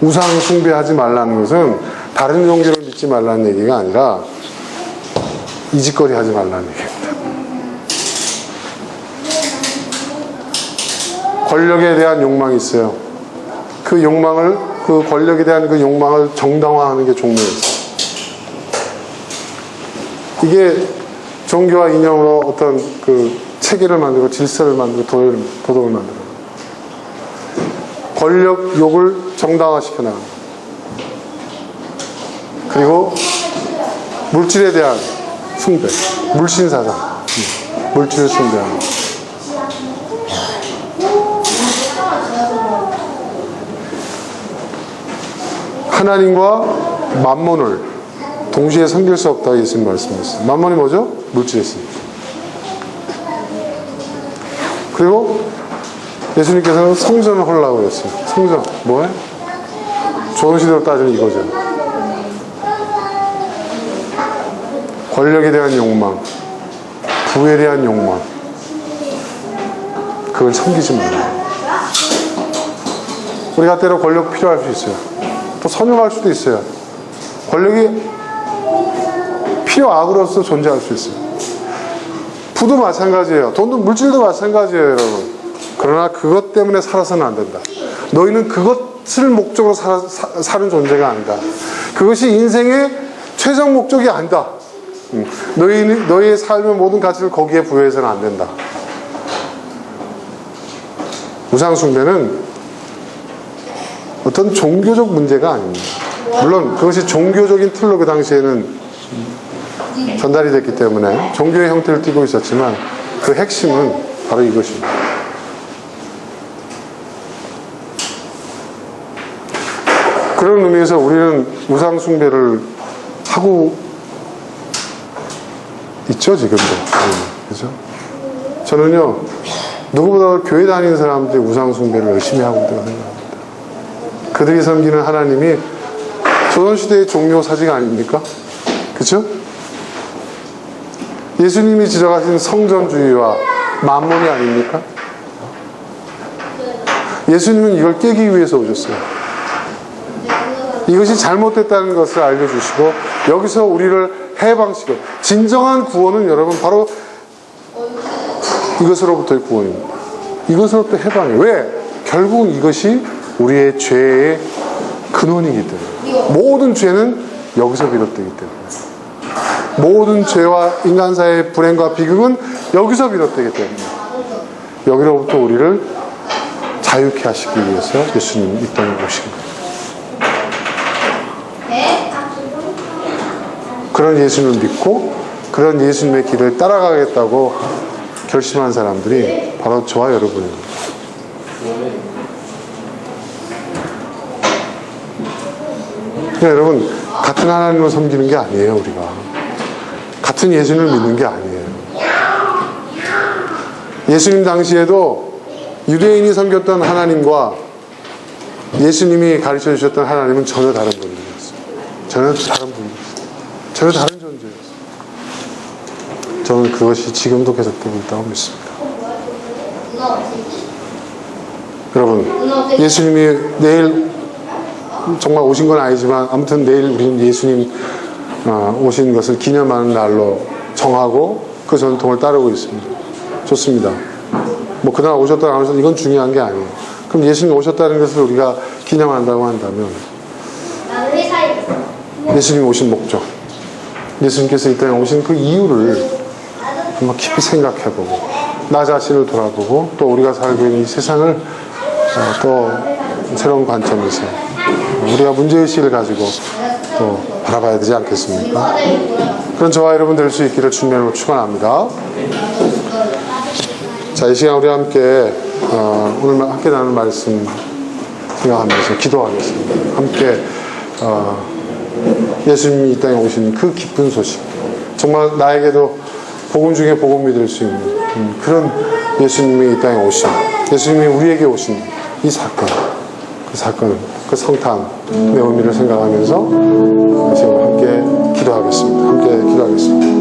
우상 숭배하지 말라는 것은 다른 종교를 믿지 말라는 얘기가 아니라 이 짓거리 하지 말라는 얘기입니다. 권력에 대한 욕망이 있어요. 그 욕망을, 그 권력에 대한 그 욕망을 정당화하는 게 종교였어요. 이게 종교와 이념으로 어떤 그 체계를 만들고 질서를 만들고 도덕을 만들고 권력욕을 정당화시켜 나가는 거예요. 그리고 물질에 대한 숭배, 물신사상, 물질을 숭배하는 거예요. 하나님과 만몬을 동시에 섬길 수 없다고 예수님 말씀하셨어요. 만몬이 뭐죠? 물질이었습니다. 그리고 예수님께서는 성전을 헐라고 그랬어요. 성전, 뭐예요? 좋은 시대로 따지면 이거죠. 권력에 대한 욕망, 부에 대한 욕망, 그걸 섬기지 말아요. 우리가 때로 권력 필요할 수 있어요. 또 선용할 수도 있어요. 권력이 필요악으로서 존재할 수 있어요. 부도 마찬가지예요. 돈도 물질도 마찬가지예요, 여러분. 그러나 그것 때문에 살아서는 안 된다. 너희는 그것을 목적으로 사는 존재가 아니다. 그것이 인생의 최종 목적이 아니다. 너희의 삶의 모든 가치를 거기에 부여해서는 안 된다. 우상숭배는 어떤 종교적 문제가 아닙니다. 물론 그것이 종교적인 틀로 그 당시에는 전달이 됐기 때문에 종교의 형태를 띠고 있었지만 그 핵심은 바로 이것입니다. 그런 의미에서 우리는 우상숭배를 하고 있죠, 지금도. 그죠? 저는요, 누구보다 교회 다니는 사람들이 우상숭배를 열심히 하고 있다고 생각합니다. 그들이 섬기는 하나님이 조선시대의 종교 사직 아닙니까? 그쵸? 예수님이 지적하신 성전주의와 만몬이 아닙니까? 예수님은 이걸 깨기 위해서 오셨어요. 이것이 잘못됐다는 것을 알려주시고 여기서 우리를 해방시켜. 진정한 구원은 여러분 바로 이것으로부터의 구원입니다. 이것으로부터 해방이에요. 왜? 결국 이것이 우리의 죄의 근원이기 때문에. 모든 죄는 여기서 비롯되기 때문에. 모든 죄와 인간사의 불행과 비극은 여기서 비롯되기 때문에. 여기로부터 우리를 자유케 하시기 위해서 예수님이 이 땅에 오신 거예요. 그런 예수님을 믿고 그런 예수님의 길을 따라가겠다고 결심한 사람들이 바로 저와 여러분입니다. 그러니까 여러분, 같은 하나님을 섬기는 게 아니에요. 우리가 같은 예수님을 믿는 게 아니에요. 예수님 당시에도 유대인이 섬겼던 하나님과 예수님이 가르쳐 주셨던 하나님은 전혀 다른 분이었어요. 전혀 다른 분이었어요. 전혀 다른 존재였어요. 저는 그것이 지금도 계속되고 있다고 믿습니다. 여러분, 예수님이 내일 정말 오신 건 아니지만 아무튼 내일 우리는 예수님 오신 것을 기념하는 날로 정하고 그 전통을 따르고 있습니다. 좋습니다. 뭐 그날 오셨다 안 오셨다 이건 중요한 게 아니에요. 그럼 예수님 오셨다는 것을 우리가 기념한다고 한다면 예수님 오신 목적, 예수님께서 이 땅에 오신 그 이유를 한번 깊이 생각해보고 나 자신을 돌아보고 또 우리가 살고 있는 이 세상을 또 새로운 관점에서 우리가 문제의식을 가지고 또 바라봐야 되지 않겠습니까? 그런 저와 여러분 될 수 있기를 주님으로 축원합니다. 자, 이 시간 우리 함께 오늘 함께 나눈 말씀 생각하면서 기도하겠습니다. 함께 예수님이 이 땅에 오신 그 기쁜 소식, 정말 나에게도 복음 중에 복음이 될 수 있는 그런 예수님이 이 땅에 오신, 예수님이 우리에게 오신 이 사건, 그 사건, 그 성탄의 의미를 생각하면서 지금 함께 기도하겠습니다. 함께 기도하겠습니다.